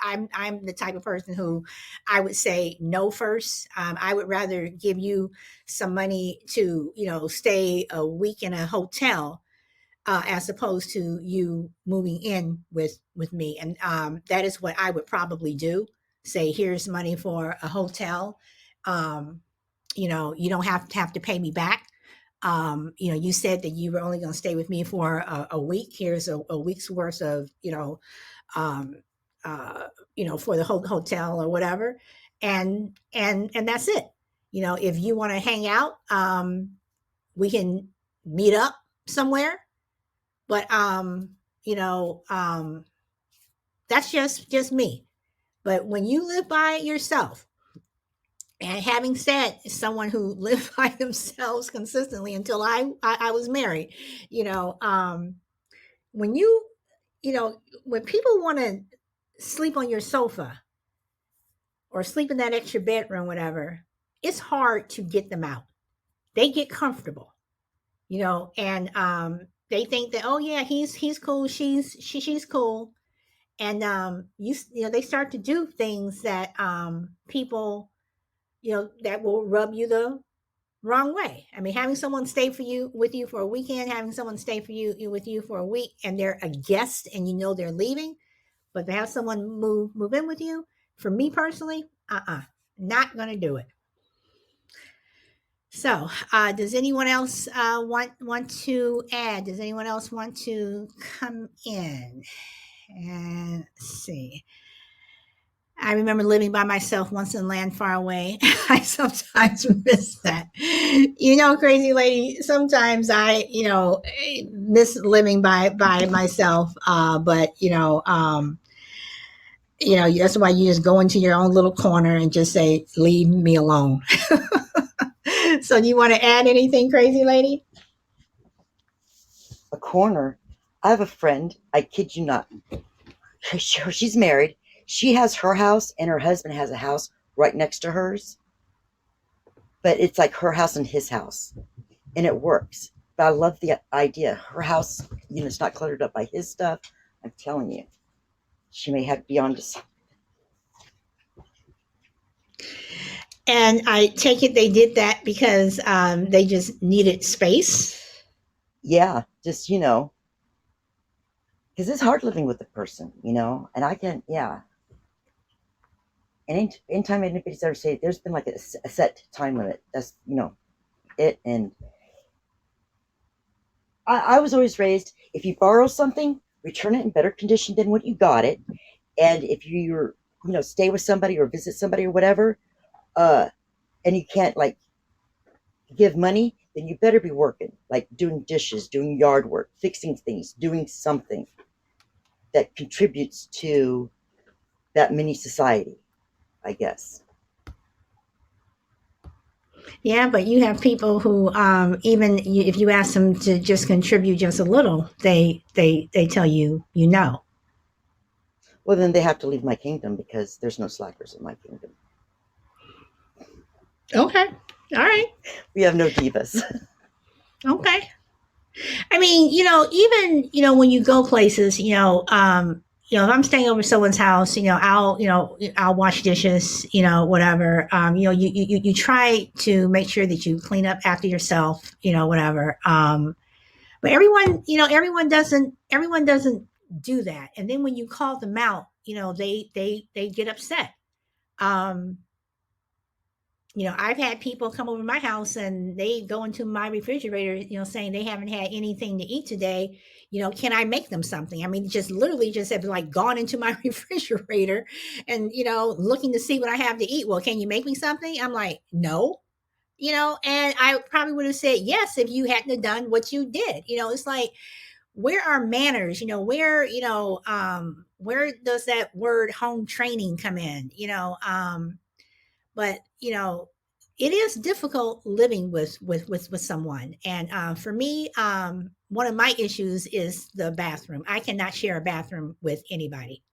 I'm the type of person who I would say no first. I would rather give you some money to stay a week in a hotel, as opposed to you moving in with me. And that is what I would probably do. Say, here's money for a hotel. You don't have to pay me back. You said that you were only going to stay with me for a week. Here's a week's worth of, um, for the hotel or whatever. And that's it. If you want to hang out, we can meet up somewhere. But, that's just me. But when you live by yourself, and having said someone who lived by themselves consistently until I was married, when when people want to sleep on your sofa or sleep in that extra bedroom, whatever, it's hard to get them out. They get comfortable, and they think that, oh yeah, he's cool, she's cool, and they start to do things that people that will rub you the wrong way. I mean, having someone stay with you for a weekend, having someone stay with you for a week, and they're a guest, and they're leaving, but to have someone move in with you, for me personally, not gonna do it. So, does anyone else want to add? Does anyone else want to come in? And let's see. I remember living by myself once in land far away. I sometimes miss that. Crazy lady, sometimes I, miss living by myself. But that's why you just go into your own little corner and just say, leave me alone. So do you want to add anything, crazy lady? A corner. I have a friend, I kid you not. She's married. She has her house, and her husband has a house right next to hers. But it's like her house and his house, and it works. But I love the idea. Her house, it's not cluttered up by his stuff. I'm telling you, she may have to be on to something. And I take it they did that because they just needed space. Yeah, just because it's hard living with a person, and I can, yeah. And anytime anybody's ever said, there's been like a set time limit. That's it. And I was always raised, if you borrow something, return it in better condition than what you got it. And if you're stay with somebody or visit somebody or whatever, and you can't like give money, then you better be working, like doing dishes, doing yard work, fixing things, doing something that contributes to that mini society, I guess. Yeah, but you have people who, even if you ask them to just contribute just a little, they tell you, Well, then they have to leave my kingdom because there's no slackers in my kingdom. Okay. All right. We have no divas. Okay. I mean, even, when you go places, if I'm staying over someone's house, I'll wash dishes, whatever. You try to make sure that you clean up after yourself, whatever. But everyone doesn't do that. And then when you call them out, they get upset. Um, I've had people come over my house and they go into my refrigerator, saying they haven't had anything to eat today. Can I make them something? I mean, just literally just have like gone into my refrigerator and, looking to see what I have to eat. Well, can you make me something? I'm like, no, and I probably would have said yes if you hadn't have done what you did. It's like, where are manners? Where does that word home training come in? But it is difficult living with someone, and for me, one of my issues is the bathroom. I cannot share a bathroom with anybody.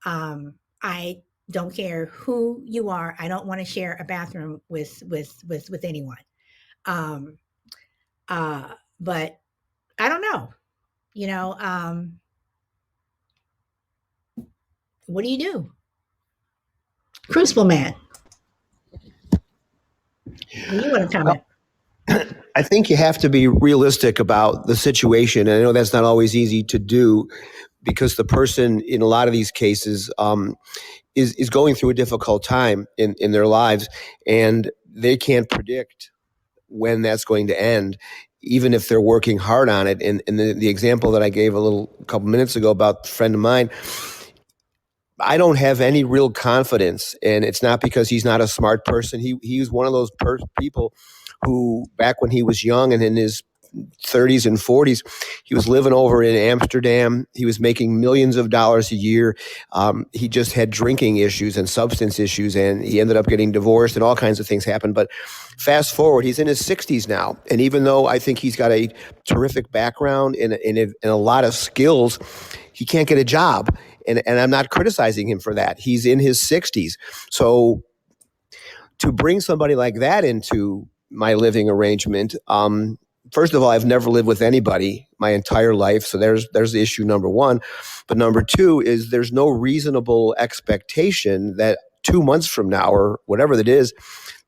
I don't care who you are. I don't want to share a bathroom with anyone. um but I don't know, you know what do you do? Crucible Man, do you want to comment? I think you have to be realistic about the situation. And I know that's not always easy to do because the person in a lot of these cases is going through a difficult time in their lives, and they can't predict when that's going to end, even if they're working hard on it. And the example that I gave a couple minutes ago about a friend of mine, I don't have any real confidence, and it's not because he's not a smart person. He was one of those people who, back when he was young and in his 30s and 40s, he was living over in Amsterdam. He was making millions of dollars a year. He just had drinking issues and substance issues, and he ended up getting divorced, and all kinds of things happened. But fast forward, he's in his 60s now, and even though I think he's got a terrific background and a lot of skills, he can't get a job. And I'm not criticizing him for that. He's in his 60s. So to bring somebody like that into my living arrangement, first of all, I've never lived with anybody my entire life. So there's issue number one. But number two is there's no reasonable expectation that 2 months from now or whatever it is,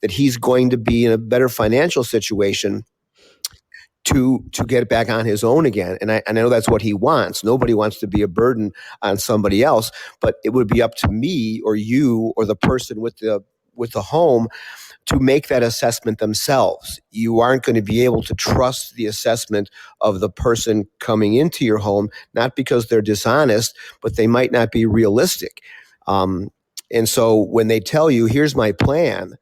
that he's going to be in a better financial situation to get back on his own again. And I know that's what he wants. Nobody wants to be a burden on somebody else, but it would be up to me or you or the person with the home to make that assessment themselves. You aren't going to be able to trust the assessment of the person coming into your home, not because they're dishonest, but they might not be realistic. And so when they tell you, here's my plan,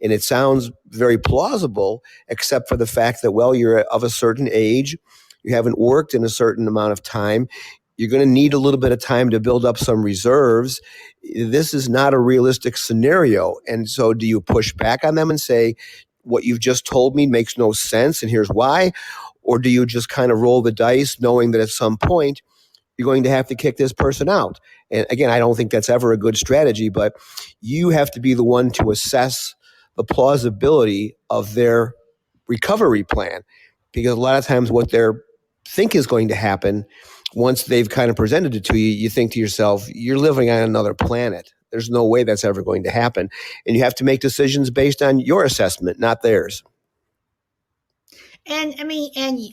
and it sounds very plausible, except for the fact that, well, you're of a certain age, you haven't worked in a certain amount of time, you're going to need a little bit of time to build up some reserves. This is not a realistic scenario. And so do you push back on them and say, what you've just told me makes no sense, and here's why? Or do you just kind of roll the dice knowing that at some point you're going to have to kick this person out? And again, I don't think that's ever a good strategy, but you have to be the one to assess the plausibility of their recovery plan, because a lot of times what they think is going to happen, once they've kind of presented it to you, you think to yourself, you're living on another planet. There's no way that's ever going to happen. And you have to make decisions based on your assessment, not theirs. And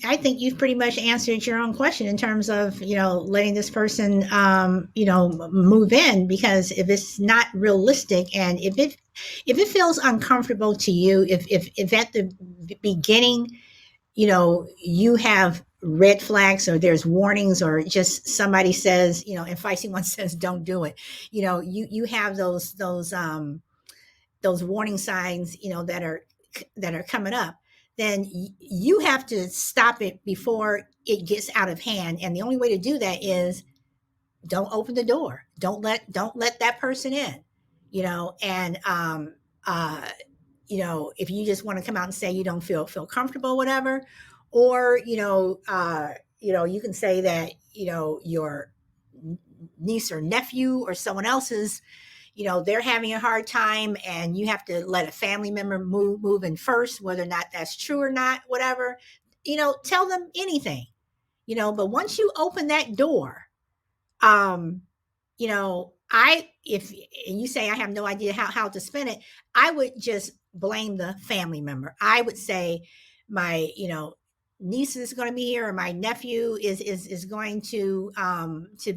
I think you've pretty much answered your own question in terms of, letting this person, move in, because if it's not realistic and if it feels uncomfortable to you, if at the beginning, you have red flags or there's warnings or just somebody says, and feisty one says, don't do it. You have those warning signs, that are coming up, then you have to stop it before it gets out of hand. And the only way to do that is don't open the door. Don't let that person in, and, if you just want to come out and say you don't feel comfortable, whatever, or, you can say that, you're niece or nephew or someone else's, they're having a hard time, and you have to let a family member move in first, whether or not that's true or not, whatever, tell them anything, but once you open that door, um, if and you say I have no idea how to spin it, I would just blame the family member. I would say my, niece is going to be here, or my nephew is going to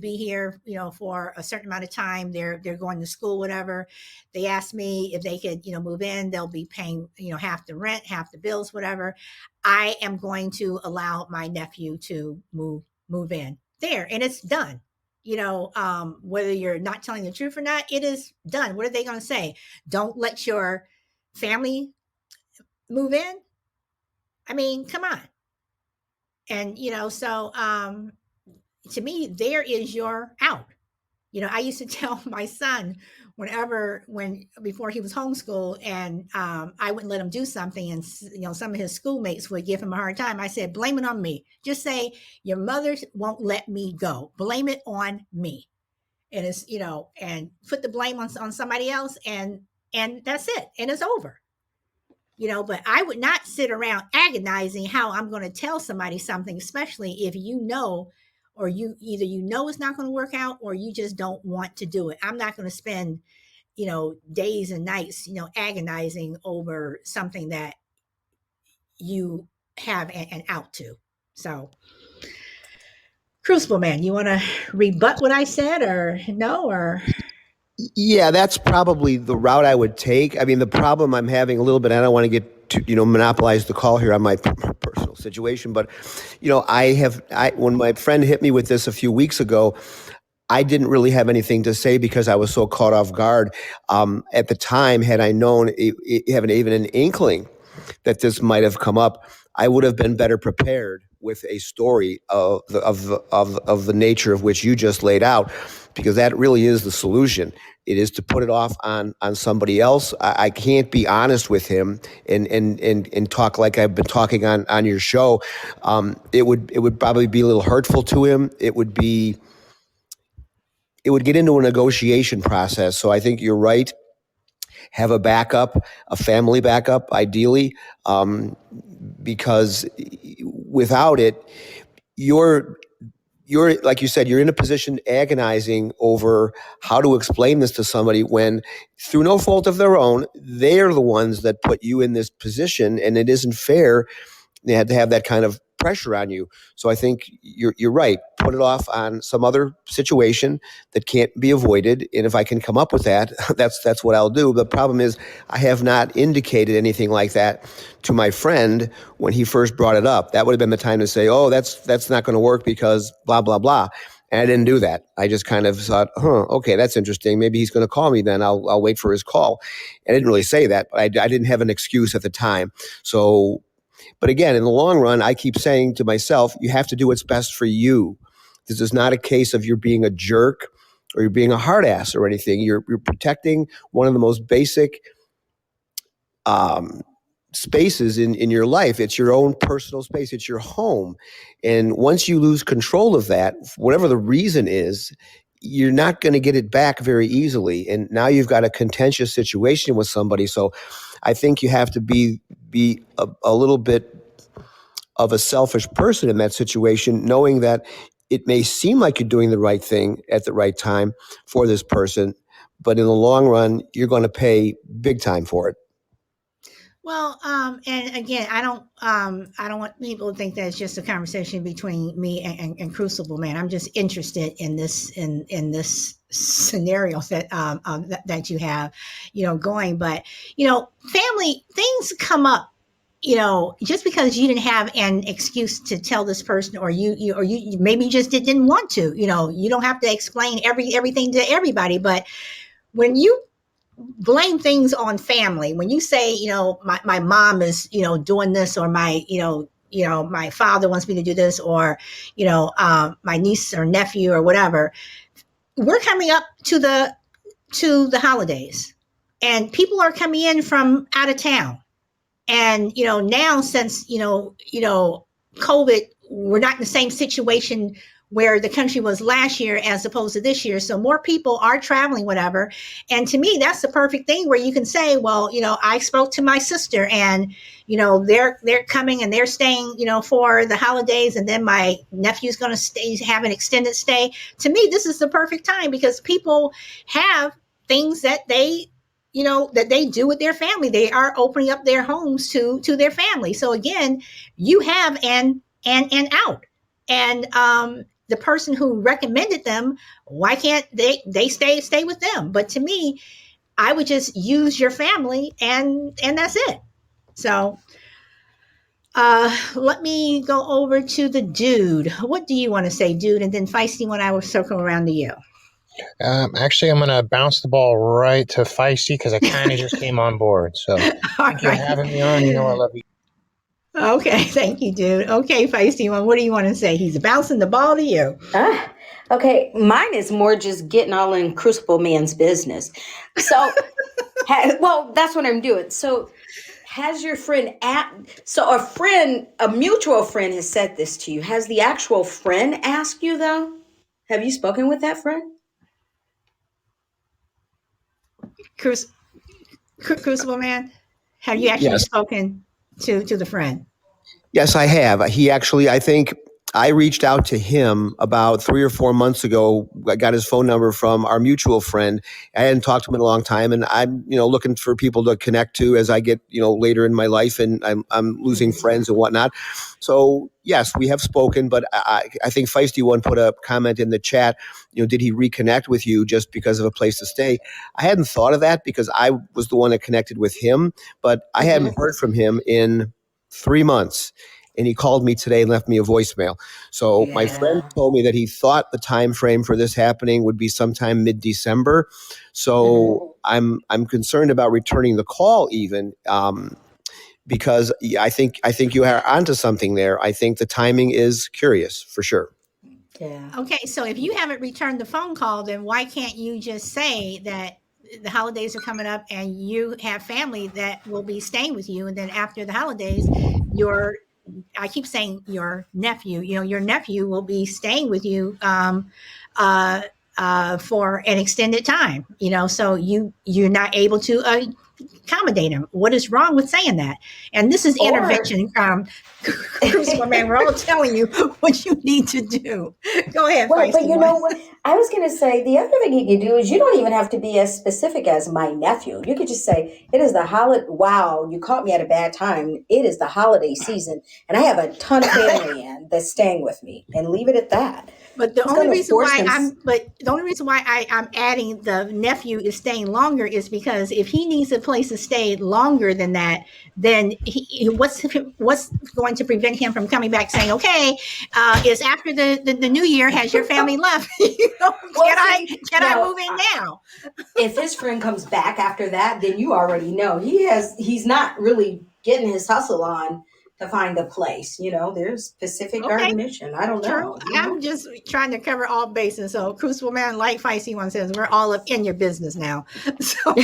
be here, for a certain amount of time. They're going to school, whatever. They asked me if they could, move in. They'll be paying, half the rent, half the bills, whatever. I am going to allow my nephew to move in there, and it's done. Whether you're not telling the truth or not, it is done. What are they going to say? Don't let your family move in? I mean, come on. And, so to me, there is your out. I used to tell my son before he was homeschooled, and I wouldn't let him do something, and some of his schoolmates would give him a hard time. I said, blame it on me. Just say, your mother won't let me go. Blame it on me. And it's, and put the blame on somebody else, and that's it. And it's over. But I would not sit around agonizing how I'm going to tell somebody something, especially if or either it's not going to work out, or you just don't want to do it. I'm not going to spend, days and nights, agonizing over something that you have an out to. So, Crucible Man, you want to rebut what I said, or no, or? Yeah, that's probably the route I would take. I mean, the problem I'm having a little bit, I don't want to get to, monopolize the call here on my personal situation, but, when my friend hit me with this a few weeks ago, I didn't really have anything to say because I was so caught off guard. At the time, had I known, having even an inkling that this might have come up, I would have been better prepared with a story of the nature of which you just laid out, because that really is the solution. It is to put it off on somebody else. I can't be honest with him and talk like I've been talking on your show. It would probably be a little hurtful to him. It would get into a negotiation process. So I think you're right. Have a backup, a family backup, ideally, because without it, you're like you said, you're in a position agonizing over how to explain this to somebody when, through no fault of their own, they're the ones that put you in this position, and it isn't fair. They had to have that kind of pressure on you. So I think you're right. Put it off on some other situation that can't be avoided. And if I can come up with that, that's what I'll do. The problem is I have not indicated anything like that to my friend when he first brought it up. That would have been the time to say, oh, that's not going to work because blah, blah, blah. And I didn't do that. I just kind of thought, okay, that's interesting. Maybe he's going to call me then. I'll wait for his call. I didn't really say that, but I didn't have an excuse at the time. So, but again, in the long run, I keep saying to myself, you have to do what's best for you. This is not a case of you're being a jerk or you're being a hard ass or anything. You're protecting one of the most basic spaces in your life. It's your own personal space. It's your home. And once you lose control of that, whatever the reason is, you're not going to get it back very easily. And now you've got a contentious situation with somebody. So I think you have to be a little bit of a selfish person in that situation, knowing that it may seem like you're doing the right thing at the right time for this person, but in the long run, you're going to pay big time for it. Well, and again, I don't want people to think that it's just a conversation between me and Crucible Man. I'm just interested in this in this scenario that you have, going. But family things come up. Just because you didn't have an excuse to tell this person, or you maybe just didn't want to. You don't have to explain everything to everybody. But when you blame things on family, when you say, my mom is, doing this, or my, my father wants me to do this, or, my niece or nephew or whatever, we're coming up to the holidays, and people are coming in from out of town. And, now since, COVID, we're not in the same situation where the country was last year as opposed to this year. So more people are traveling, whatever. And to me, that's the perfect thing where you can say, well, I spoke to my sister and, they're coming and they're staying, for the holidays. And then my nephew's going to have an extended stay. To me, this is the perfect time because people have things that they do with their family. They are opening up their homes to their family. So again, you have an out. And the person who recommended them, why can't they stay with them? But to me, I would just use your family and that's it. So let me go over to the dude. What do you want to say, dude? And then Feisty, when I will circle around to you. Actually, I'm going to bounce the ball right to Feisty because I kind of just came on board. So thank you for having me on. You know I love you. Okay, thank you, dude. Okay, Feisty one, what do you want to say? He's bouncing the ball to you. Okay, mine is more just getting all in Crucible Man's business. So, well, that's what I'm doing. So, has your friend a mutual friend has said this to you. Has the actual friend asked you though? Have you spoken with that friend? Crucible Man, have you actually spoken to the friend? Yes, I have. He actually, I think I reached out to him about 3 or 4 months ago. I got his phone number from our mutual friend. I hadn't talked to him in a long time, and I'm, looking for people to connect to as I get, later in my life, and I'm losing friends and whatnot. So yes, we have spoken, but I think Feisty One put a comment in the chat. Did he reconnect with you just because of a place to stay? I hadn't thought of that because I was the one that connected with him, but I hadn't heard from him in 3 months. And he called me today and left me a voicemail. So my friend told me that he thought the time frame for this happening would be sometime mid-December. So I'm concerned about returning the call even because I think you are onto something there. I think the timing is curious for sure. Yeah. Okay, so if you haven't returned the phone call, then why can't you just say that the holidays are coming up and you have family that will be staying with you, and then after the holidays, I keep saying your nephew, your nephew will be staying with you for an extended time, so you're not able to accommodate him. What is wrong with saying that? And this is intervention. Crucible Man, we're all telling you what you need to do. Go ahead. Well, but you know what? I was going to say the other thing you can do is you don't even have to be as specific as my nephew. You could just say, it is the holiday. Wow, you caught me at a bad time. It is the holiday season. And I have a ton of family that's staying with me, and leave it at that. But the only reason why I'm adding the nephew is staying longer is because if he needs a place to stay longer than that, then what's going to prevent him from coming back saying, okay, is after the new year, has your family left? Can I move in now? If his friend comes back after that, then you already know he's not really getting his hustle on to find a place. There's specific recognition. I don't know. I'm just trying to cover all bases. So Crucible Man, like Feisty One says, we're all up in your business now. So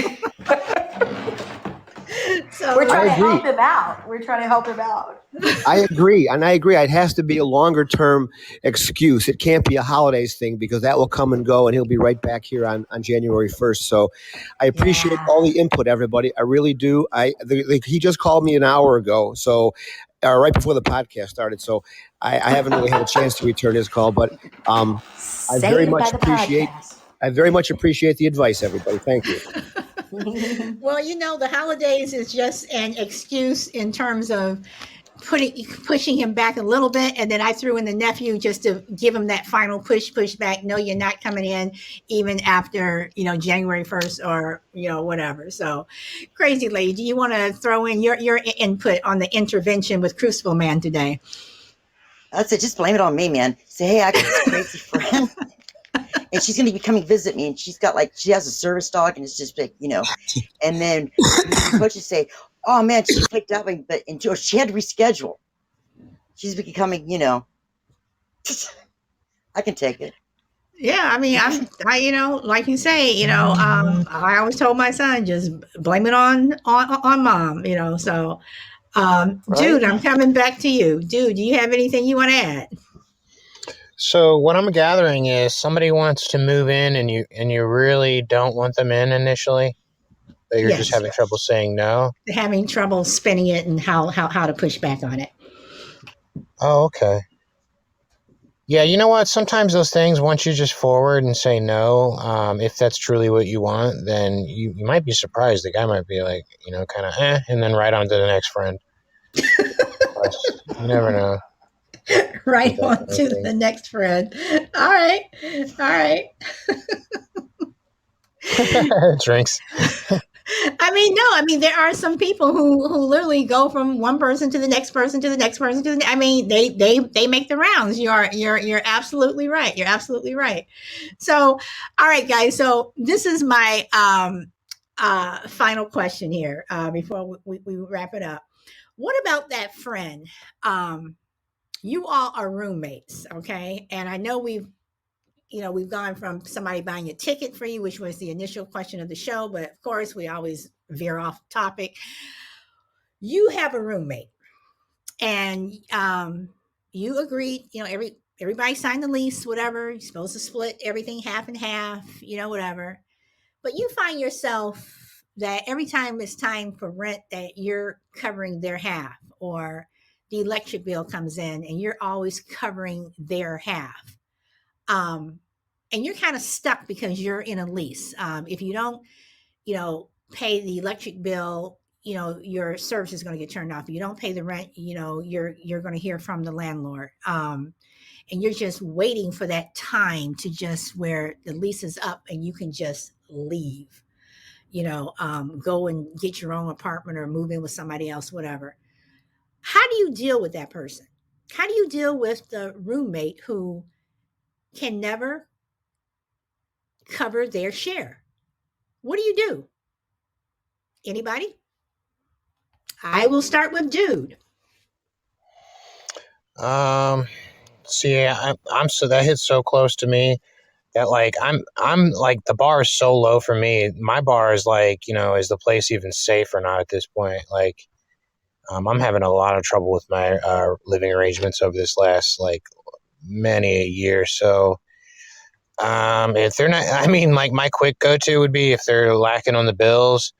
we're trying to help him out. We're trying to help him out. I agree. And I agree. It has to be a longer term excuse. It can't be a holidays thing because that will come and go and he'll be right back here on January 1st. So I appreciate all the input, everybody. I really do. He just called me an hour ago. So right before the podcast started. So I haven't really had a chance to return his call, but I very much appreciate the advice, everybody. Thank you. Well, the holidays is just an excuse in terms of pushing him back a little bit, and then I threw in the nephew just to give him that final push back. No, you're not coming in even after January 1st or whatever. So, Crazy Lady, do you want to throw in your input on the intervention with Crucible Man today? That's it. Just blame it on me, man. Say, hey, I got this crazy friend. And she's going to be coming visit me, and she has a service dog, and it's just like, and then coaches say, oh man, she picked up, but she had to reschedule. She's becoming, I can take it. Yeah, I mean, like you say, I always told my son, just blame it on mom, So, Right? Dude, I'm coming back to you. Dude, do you have anything you want to add? So what I'm gathering is somebody wants to move in and you really don't want them in initially, but you're just Yes. having trouble saying no. Having trouble spinning it and how to push back on it. Oh, okay. Yeah, you know what? Sometimes those things, once you just forward and say no, if that's truly what you want, then you might be surprised. The guy might be like, kind of and then right on to the next friend. You never know with Right that on kind of to thing. the next friend. All right. All right. Drinks. I mean, there are some people who literally go from one person to the next person to the next person to the. I mean, they make the rounds. You're absolutely right. You're absolutely right. So, all right, guys. So this is my final question here before we wrap it up. What about that friend? You all are roommates, okay? And I know we've gone from somebody buying a ticket for you, which was the initial question of the show, but of course, we always veer off topic. You have a roommate, and you agreed. Everybody signed the lease, whatever. You're supposed to split everything half and half, whatever. But you find yourself that every time it's time for rent, that you're covering their half, or the electric bill comes in, and you're always covering their half. Um, and you're kind of stuck because you're in a lease. If you don't, pay the electric bill, your service is going to get turned off. If you don't pay the rent, you're going to hear from the landlord. And you're just waiting for that time to just where the lease is up and you can just leave. Go and get your own apartment or move in with somebody else, whatever. How do you deal with that person? How do you deal with the roommate who can never cover their share? What do you do? Anybody? I will start with Dude. See, I'm so that hits so close to me that like I'm like the bar is so low for me. My bar is like, is the place even safe or not at this point? Like, I'm having a lot of trouble with my living arrangements over this last like many a year. So, if they're not, I mean, like my quick go to would be if they're lacking on the bills,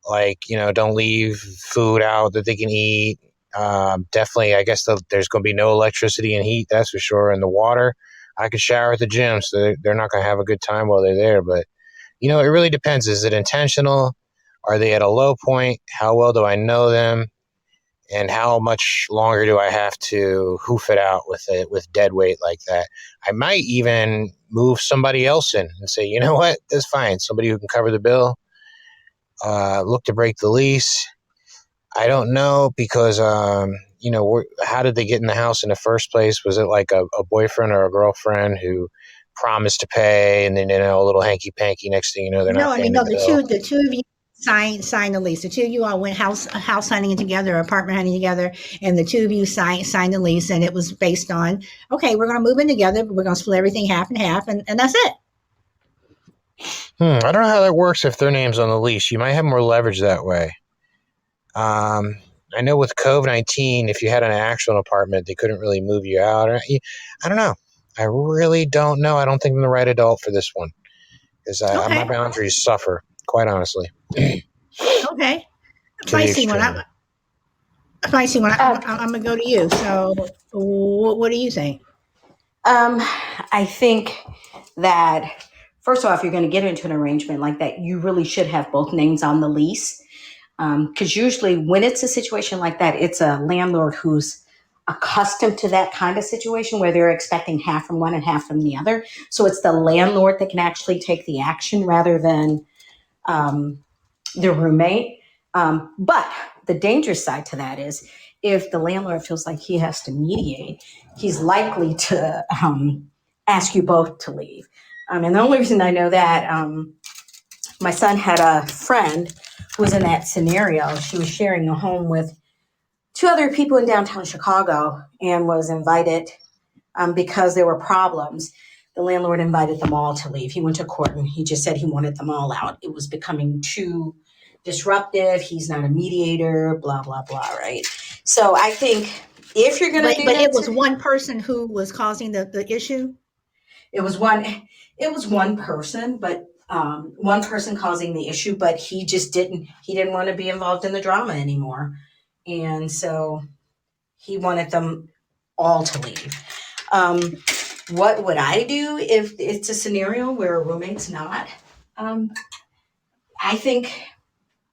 like, don't leave food out that they can eat. Definitely, I guess there's going to be no electricity and heat, that's for sure. And the water, I could shower at the gym, so they're not going to have a good time while they're there. But, it really depends. Is it intentional? Are they at a low point? How well do I know them? And how much longer do I have to hoof it out with dead weight like that? I might even move somebody else in and say, you know what, that's fine. Somebody who can cover the bill. Look to break the lease. I don't know because, how did they get in the house in the first place? Was it like a boyfriend or a girlfriend who promised to pay and then, a little hanky panky, next thing you know, they're No, not I mean, paying no, the bill? the two of you signed the lease. The two of you all went house hunting together, apartment hunting together, and the two of you signed the lease, and it was based on, okay, we're going to move in together, but we're going to split everything half and half, and that's it. I don't know how that works if their name's on the lease. You might have more leverage that way. I know with COVID-19, if you had an actual apartment, they couldn't really move you out. I don't know. I really don't know. I don't think I'm the right adult for this one because my Okay, boundaries suffer, quite honestly. okay. To the Feisty one. extreme. Feisty one. I'm going to go to you. So, what do you think? I think that first off, you're going to get into an arrangement like that, you really should have both names on the lease. Because usually when it's a situation like that, it's a landlord who's accustomed to that kind of situation where they're expecting half from one and half from the other. So it's the landlord that can actually take the action rather than the roommate. But the dangerous side to that is if the landlord feels like he has to mediate, he's likely to ask you both to leave. And the only reason I know that, my son had a friend who was in that scenario. She was sharing a home with two other people in downtown Chicago and was invited because there were problems. The landlord invited them all to leave. He went to court and he just said he wanted them all out. It was becoming too disruptive. He's not a mediator, blah, blah, blah, right? So I think if you're going to do But that it was to, one person who was causing the issue. it was one person, but one person causing the issue, but he didn't want to be involved in the drama anymore. And so he wanted them all to leave. What would I do if it's a scenario where a roommate's not? I think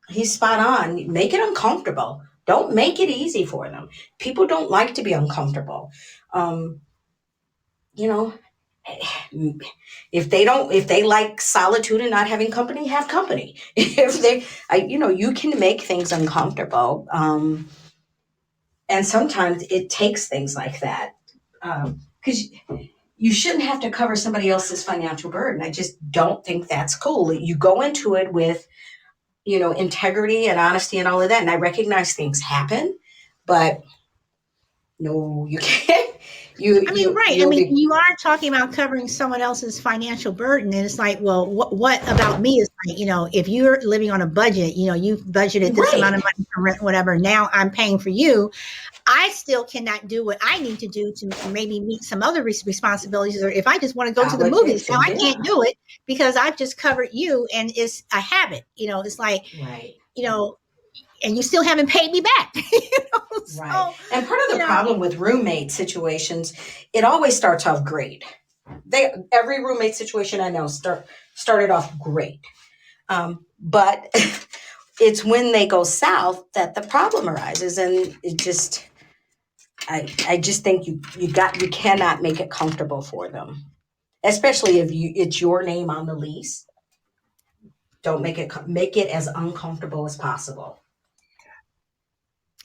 he's spot on. Make it uncomfortable. Don't make it easy for them. People don't like to be uncomfortable. Um, you know, if they like solitude and not having company, have company. If you can make things uncomfortable. And sometimes it takes things like that. Because you shouldn't have to cover somebody else's financial burden. I just don't think that's cool. You go into it with, integrity and honesty and all of that. And I recognize things happen, but no, you can't. Right. You'll be You are talking about covering someone else's financial burden, and it's like, well, what about me? Is like, if you're living on a budget, you've budgeted this amount of right. money for rent, whatever. Now I'm paying for you. I still cannot do what I need to do to maybe meet some other responsibilities, or if I just want to go to the movies, now Obligations, I can't yeah. do it because I've just covered you, and it's a habit. It's like, Right. and you still haven't paid me back. Right. So, And part of the problem with roommate situations, it always starts off great. Every roommate situation I know started off great. But it's when they go south that the problem arises, and it just I just think you cannot make it comfortable for them, especially if it's your name on the lease. Don't make it as uncomfortable as possible.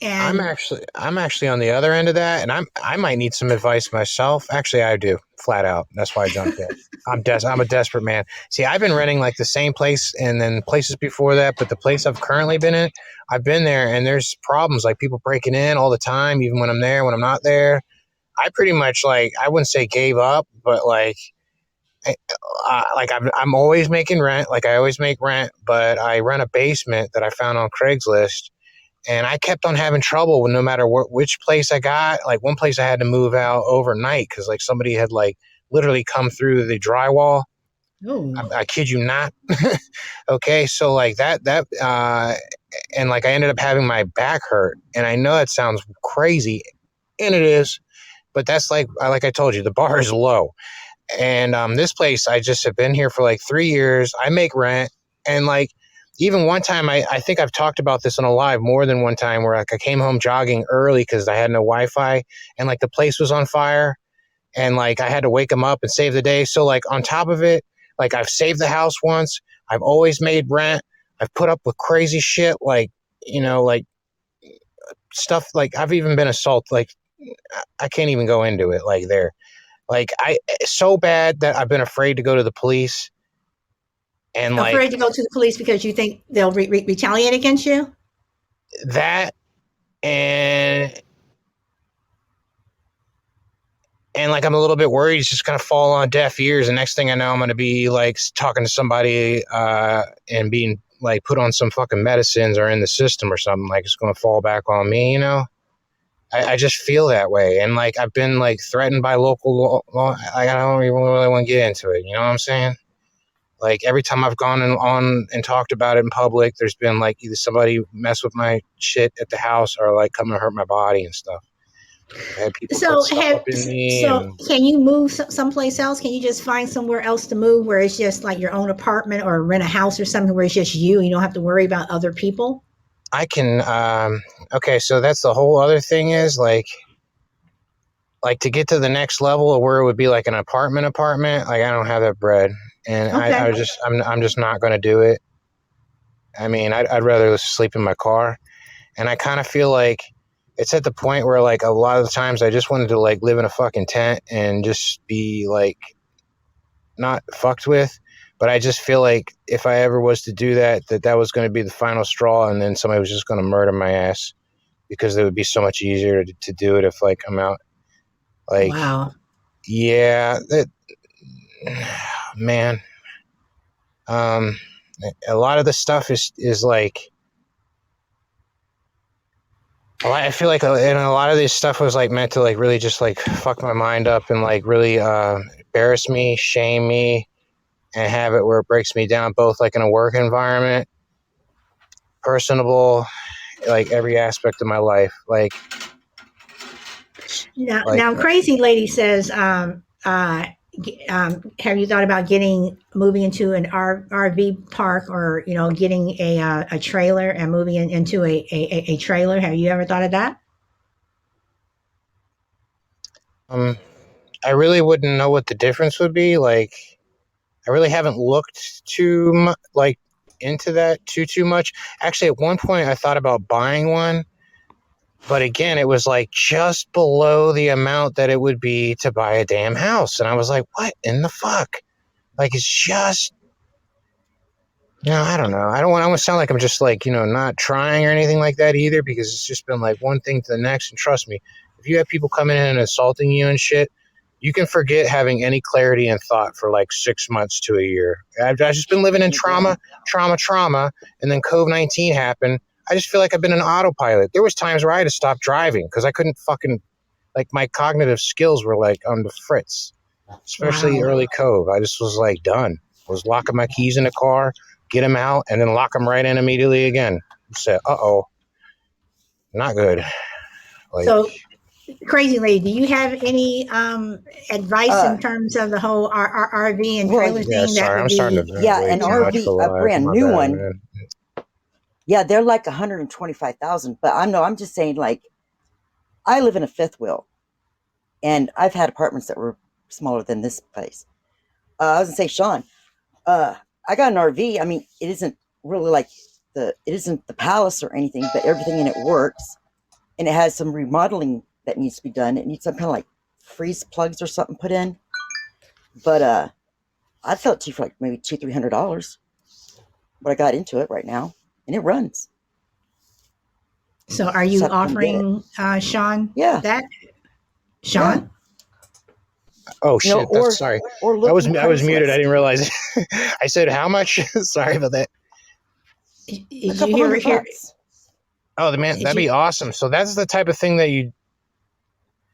I'm and actually on the other end of that, and I might need some advice myself. Actually, I do, flat out. That's why I jumped in. I'm a desperate man. See, I've been renting like the same place and then places before that, but the place I've currently been in, I've been there and there's problems like people breaking in all the time, even when I'm there, when I'm not there. I pretty much I wouldn't say gave up, but I'm always making rent. Like I always make rent, but I rent a basement that I found on Craigslist. And I kept on having trouble with no matter which place I got. Like one place I had to move out overnight because like somebody had literally come through the drywall. I kid you not. Okay, so and I ended up having my back hurt, and I know that sounds crazy, and it is, but that's like I told you, the bar is low, and this place I just have been here for 3 years. I make rent, and even one time, I think I've talked about this on a live more than one time where I came home jogging early because I had no Wi-Fi and the place was on fire and I had to wake them up and save the day. So on top of it, I've saved the house once. I've always made rent. I've put up with crazy shit stuff I've even been assaulted. I can't even go into it there. So bad that I've been afraid to go to the police. And afraid to go to the police because you think they'll retaliate against you? That and I'm a little bit worried it's just going to fall on deaf ears. And next thing I know, I'm going to be talking to somebody and being put on some fucking medicines or in the system or something. It's going to fall back on me, I just feel that way. And I've been threatened by local law. I don't even really want to get into it. You know what I'm saying? Every time I've gone on and talked about it in public, there's been either somebody mess with my shit at the house or come and hurt my body and stuff. I had people put stuff up in me. Can you move someplace else? Can you just find somewhere else to move where it's just your own apartment or rent a house or something where it's just you and you don't have to worry about other people? I can. Okay, so that's the whole other thing is to get to the next level of where it would be an apartment. I don't have that bread. And Okay. I'm just not going to do it. I mean, I'd rather sleep in my car. And I kind of feel it's at the point where a lot of the times I just wanted to live in a fucking tent and just be not fucked with. But I just feel if I ever was to do that was going to be the final straw. And then somebody was just going to murder my ass because it would be so much easier to do it if I'm out. Wow. Yeah, man. A lot of the stuff is I feel like and a lot of this stuff was like meant to like really just like fuck my mind up and like really embarrass me, shame me, and have it where it breaks me down, both like in a work environment, personable, like every aspect of my life. Like Now, Crazy Lady says, have you thought about moving into an RV park, or getting a trailer and moving into a trailer? Have you ever thought of that? I really wouldn't know what the difference would be. Like, I really haven't looked like into that too much. Actually, at one point, I thought about buying one, but again, it was like just below the amount that it would be to buy a damn house, and I was like, "What in the fuck?" Like, it's just, I don't know. I don't want to sound like I'm just like not trying or anything like that either, because it's just been like one thing to the next. And trust me, if you have people coming in and assaulting you and shit, you can forget having any clarity and thought for like 6 months to a year. I've just been living in trauma, and then COVID-19 happened. I just feel like I've been an autopilot. There was times where I had to stop driving because I couldn't fucking, like, my cognitive skills were like on the fritz, especially Wow. early COVID. I just was like done. I was locking my keys in the car, get them out, and then lock them right in immediately again. I said, not good. Like, So, Crazy Lady, do you have any advice in Uh, terms of the whole RV and well, trailer yeah, thing that sorry, would I'm starting be? to yeah, way an too much RV, for a life. brand My new bad, one. man. Yeah, they're like 125,000. But I'm just saying, like, I live in a fifth wheel, and I've had apartments that were smaller than this place. I was gonna say, Sean, I got an RV. I mean, it isn't really like it isn't the palace or anything, but everything in it works, and it has some remodeling that needs to be done. It needs some kind of like freeze plugs or something put in. But I'd sell it to you for like maybe $200-300. But I got into it right now, and it runs. So, are Just you have to come get it. offering Sean Yeah, that? yeah. Sean? Oh You know, shit! That's sorry. or look in I was muted. I Craigslist. didn't realize. I said how much? Sorry about that. Did A you couple hear? $100. Oh, the man, Did that'd be you? awesome. So that's the type of thing that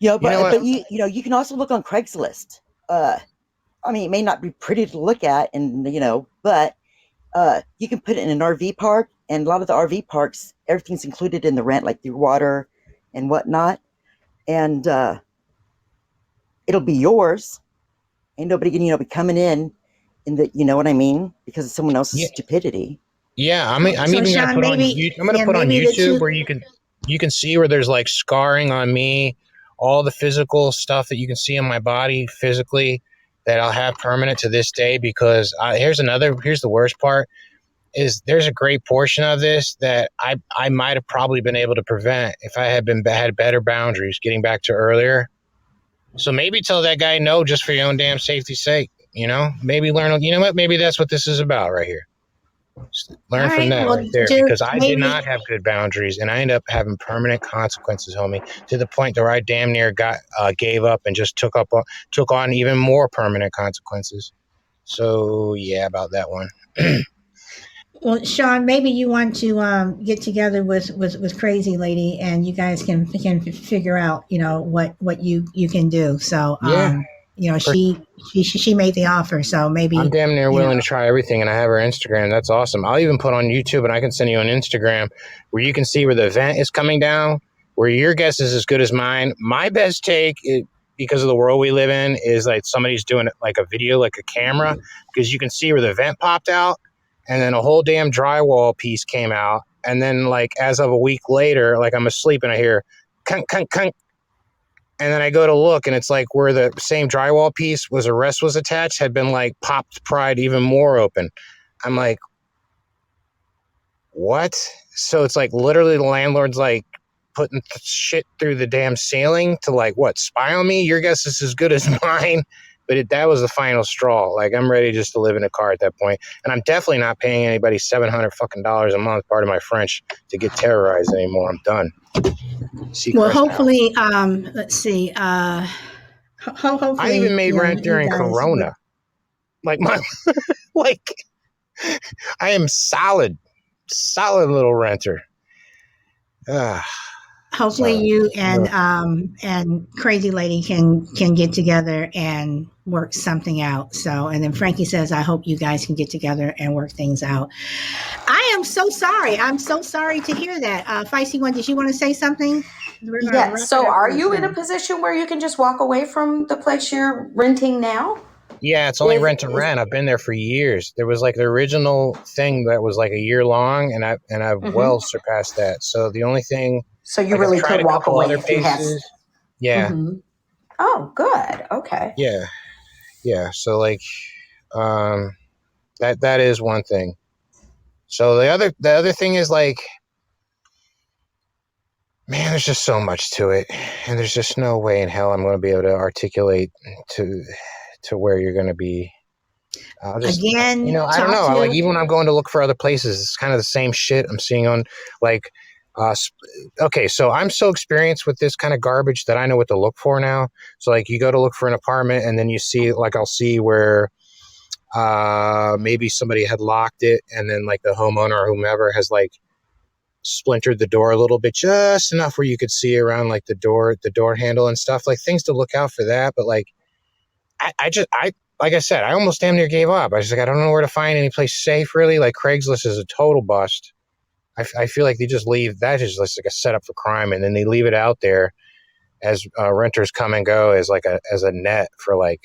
Yeah, you know what? but you can also look on Craigslist. Uh, I mean, it may not be pretty to look at, and but you can put it in an RV park, and a lot of the RV parks, everything's included in the rent, like your water and whatnot, and it'll be yours. Ain't nobody can be coming in the, you know what I mean, because of someone else's Yeah, stupidity. yeah. I'm So, even gonna Sean, put on. maybe, I'm gonna yeah, put on maybe the YouTube two. where you can see where there's like scarring on me, all the physical stuff that you can see on my body physically that I'll have permanent to this day. Because here's the worst part is there's a great portion of this that I might have probably been able to prevent if I had better boundaries. Getting back to earlier. So maybe tell that guy no just for your own damn safety's sake. Maybe learn. You know what? Maybe that's what this is about right here. Just All learn from right. that Well, right there, just because I did maybe. not have good boundaries, and I ended up having permanent consequences, homie, to the point where I damn near gave up and just took on even more permanent consequences. So yeah, about that one. Well, Sean, maybe you want to get together with Crazy Lady, and you guys figure out, what you can do. So, Yeah, for she made the offer, so I'm maybe, damn near you know. willing to try everything, and I have her Instagram. That's awesome. I'll even put on YouTube, and I can send you an Instagram where you can see where the vent is coming down, where your guess is as good as mine. My best take, because of the world we live in, is like somebody's doing like a video, like a camera, because you can see where the vent popped out, and then a whole damn drywall piece came out. And then, like, as of a week later, like, I'm asleep and I hear kunk, kunk, kunk. And then I go to look, and it's like where the same drywall piece was attached had been like popped, pried even more open. I'm like, what? So it's like literally the landlord's like putting shit through the damn ceiling to like what, spy on me? Your guess is as good as mine. But that was the final straw. Like, I'm ready just to live in a car at that point, and I'm definitely not paying anybody $700 a month. Pardon my French, to get terrorized anymore. I'm done. See Well, Chris out. hopefully, let's see. I even Hopefully, made rent you during guys would. Corona. Like my like I am solid little renter. Ah, hopefully So you and Crazy Lady can get together and work something out. So, and then Frankie says, I hope you guys can get together and work things out. I am so sorry. I'm so sorry to hear that. Feisty One, did you want to say something? We're going to Yeah. wrap it So up are real you in a soon. position where you can just walk away from the place you're renting now? yeah, it's only rent to rent. I've been there for years. There was like the original thing that was like a year long, and I've well surpassed that. So the only thing, So you like I've really tried could a walk couple away other if you had. places. Yeah, Oh, good. Okay. yeah, yeah. So like, um, that is one thing. So the other thing is like, man, there's just so much to it, and there's just no way in hell I'm going to be able to articulate to where you're going to be. I'll just, Again, I don't talk know. Like to, even when I'm going to look for other places, it's kind of the same shit I'm seeing on like. Okay, so I'm so experienced with this kind of garbage that I know what to look for now. So like you go to look for an apartment, and then you see like I'll see where maybe somebody had locked it, and then like the homeowner or whomever has like splintered the door a little bit, just enough where you could see around like the door handle and stuff, like things to look out for that. But like I like I said, I almost damn near gave up. I was like, I don't know where to find any place safe really. Like Craigslist is a total bust. I feel like they just leave that is just like a setup for crime, and then they leave it out there as renters come and go as like as a net for like,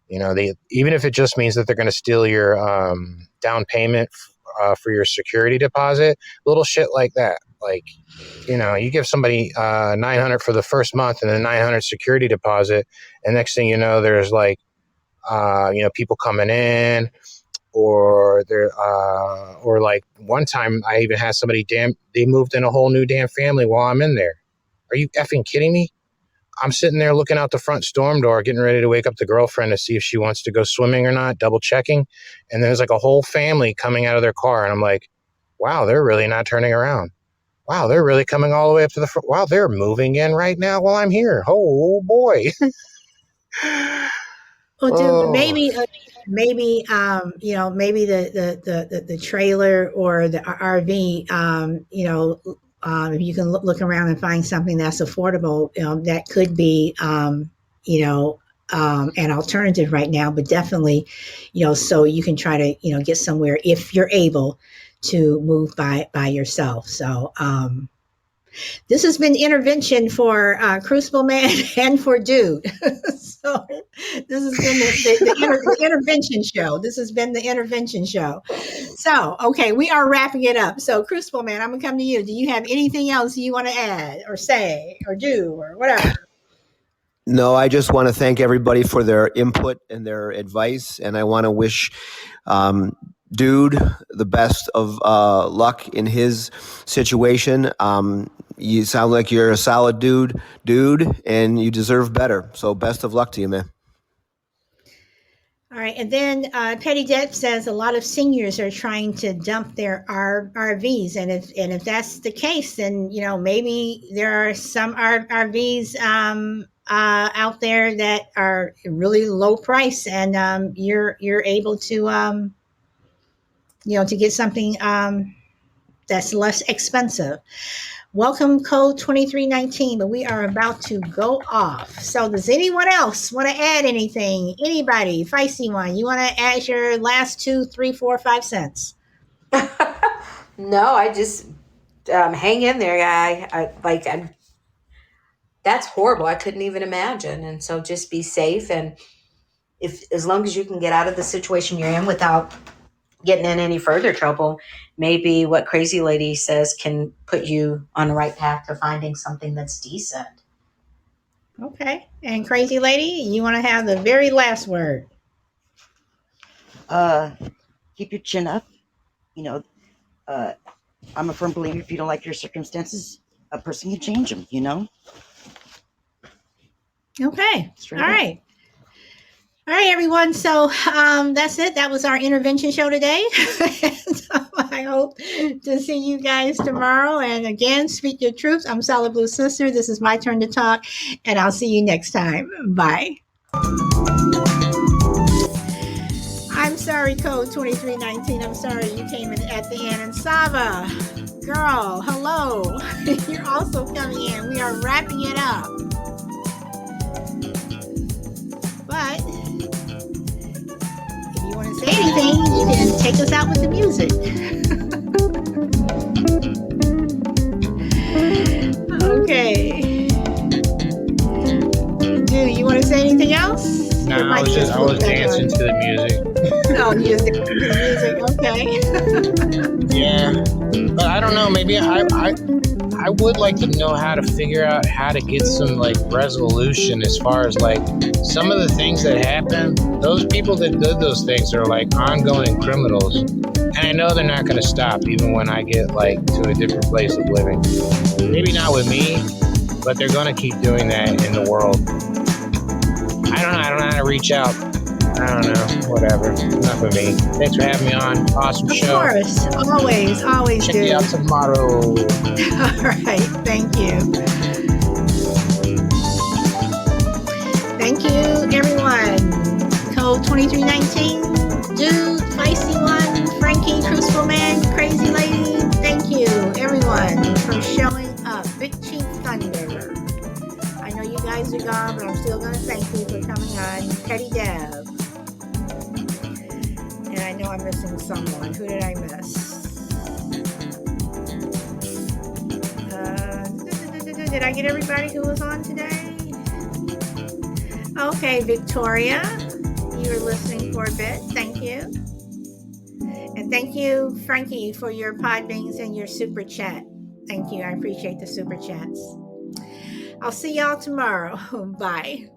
they, even if it just means that they're going to steal your down payment for your security deposit, little shit like that. Like, you give somebody $900 for the first month and then $900 security deposit, and next thing you know, there's like, people coming in, or there, or like one time I even had somebody they moved in a whole new damn family while I'm in there. Are you effing kidding me? I'm sitting there looking out the front storm door, getting ready to wake up the girlfriend to see if she wants to go swimming or not, double checking. And there's like a whole family coming out of their car. And I'm like, wow, they're really not turning around. Wow, they're really coming all the way up to the front. Wow, they're moving in right now while I'm here. Oh, boy. well, dude, Oh, maybe the trailer or the RV, if you can look around and find something that's affordable, that could be, an alternative right now. But definitely, so you can try to, get somewhere if you're able to move by yourself. So, this has been intervention for Crucible Man and for Dude. So this has been the intervention show. This has been the intervention show. So, okay, we are wrapping it up. So Crucible Man, I'm going to come to you. Do you have anything else you want to add or say or do or whatever? No, I just want to thank everybody for their input and their advice, and I want to wish Dude the best of luck in his situation. You sound like you're a solid dude, and you deserve better. So best of luck to you, man. All right, and then Petty Debt says a lot of seniors are trying to dump their RVs, and if that's the case, then maybe there are some RVs out there that are really low price, and you're able to to get something that's less expensive. Welcome code 2319, but we are about to go off. So does anyone else want to add anything? Anybody? Feisty One, you want to add your last 2, 3, 4, 5 cents? No, I just hang in there, guy. That's horrible. I couldn't even imagine. And so just be safe, and if as long as you can get out of the situation you're in without getting in any further trouble, maybe what Crazy Lady says can put you on the right path to finding something that's decent. Okay. And Crazy Lady, you want to have the very last word? Keep your chin up. I'm a firm believer if you don't like your circumstances, a person can change them. Okay. Straight All up. right. All right, everyone. So that's it. That was our intervention show today. So I hope to see you guys tomorrow. And again, speak your truth. I'm Solid Blue Sister. This is my turn to talk, and I'll see you next time. Bye. I'm sorry, code 2319. I'm sorry you came in at the end. And Sava, girl, hello. You're also coming in. We are wrapping it up. But if you want to say anything, you can take us out with the music. Okay. Do you want to say anything else? No, Your I mic just was flipped back dancing on. to the music. Oh, you just dancing to the music. Okay. Yeah, but I don't know. Maybe I would like to know how to figure out how to get some like resolution as far as like some of the things that happen. Those people that did those things are like ongoing criminals, and I know they're not going to stop even when I get like to a different place of living. Maybe not with me, but they're going to keep doing that in the world. I don't know how to reach out. I don't know. Whatever. Enough of me. Thanks for having me on. Awesome Of show. course. Always Check do. you out tomorrow. All right. Thank you. Thank you, everyone. Code 2319. Dude, Feisty One, Frankie, Crucible Man, Crazy Lady. Thank you, everyone, for showing up. Big Chief Thunder. I know you guys are gone, but I'm still going to thank you for coming on. Petty Deb. And I know I'm missing someone. Who did I miss? Did I get everybody who was on today? Okay, Victoria, you were listening for a bit. Thank you. And thank you, Frankie, for your Podbings and your super chat. Thank you. I appreciate the super chats. I'll see y'all tomorrow. Bye.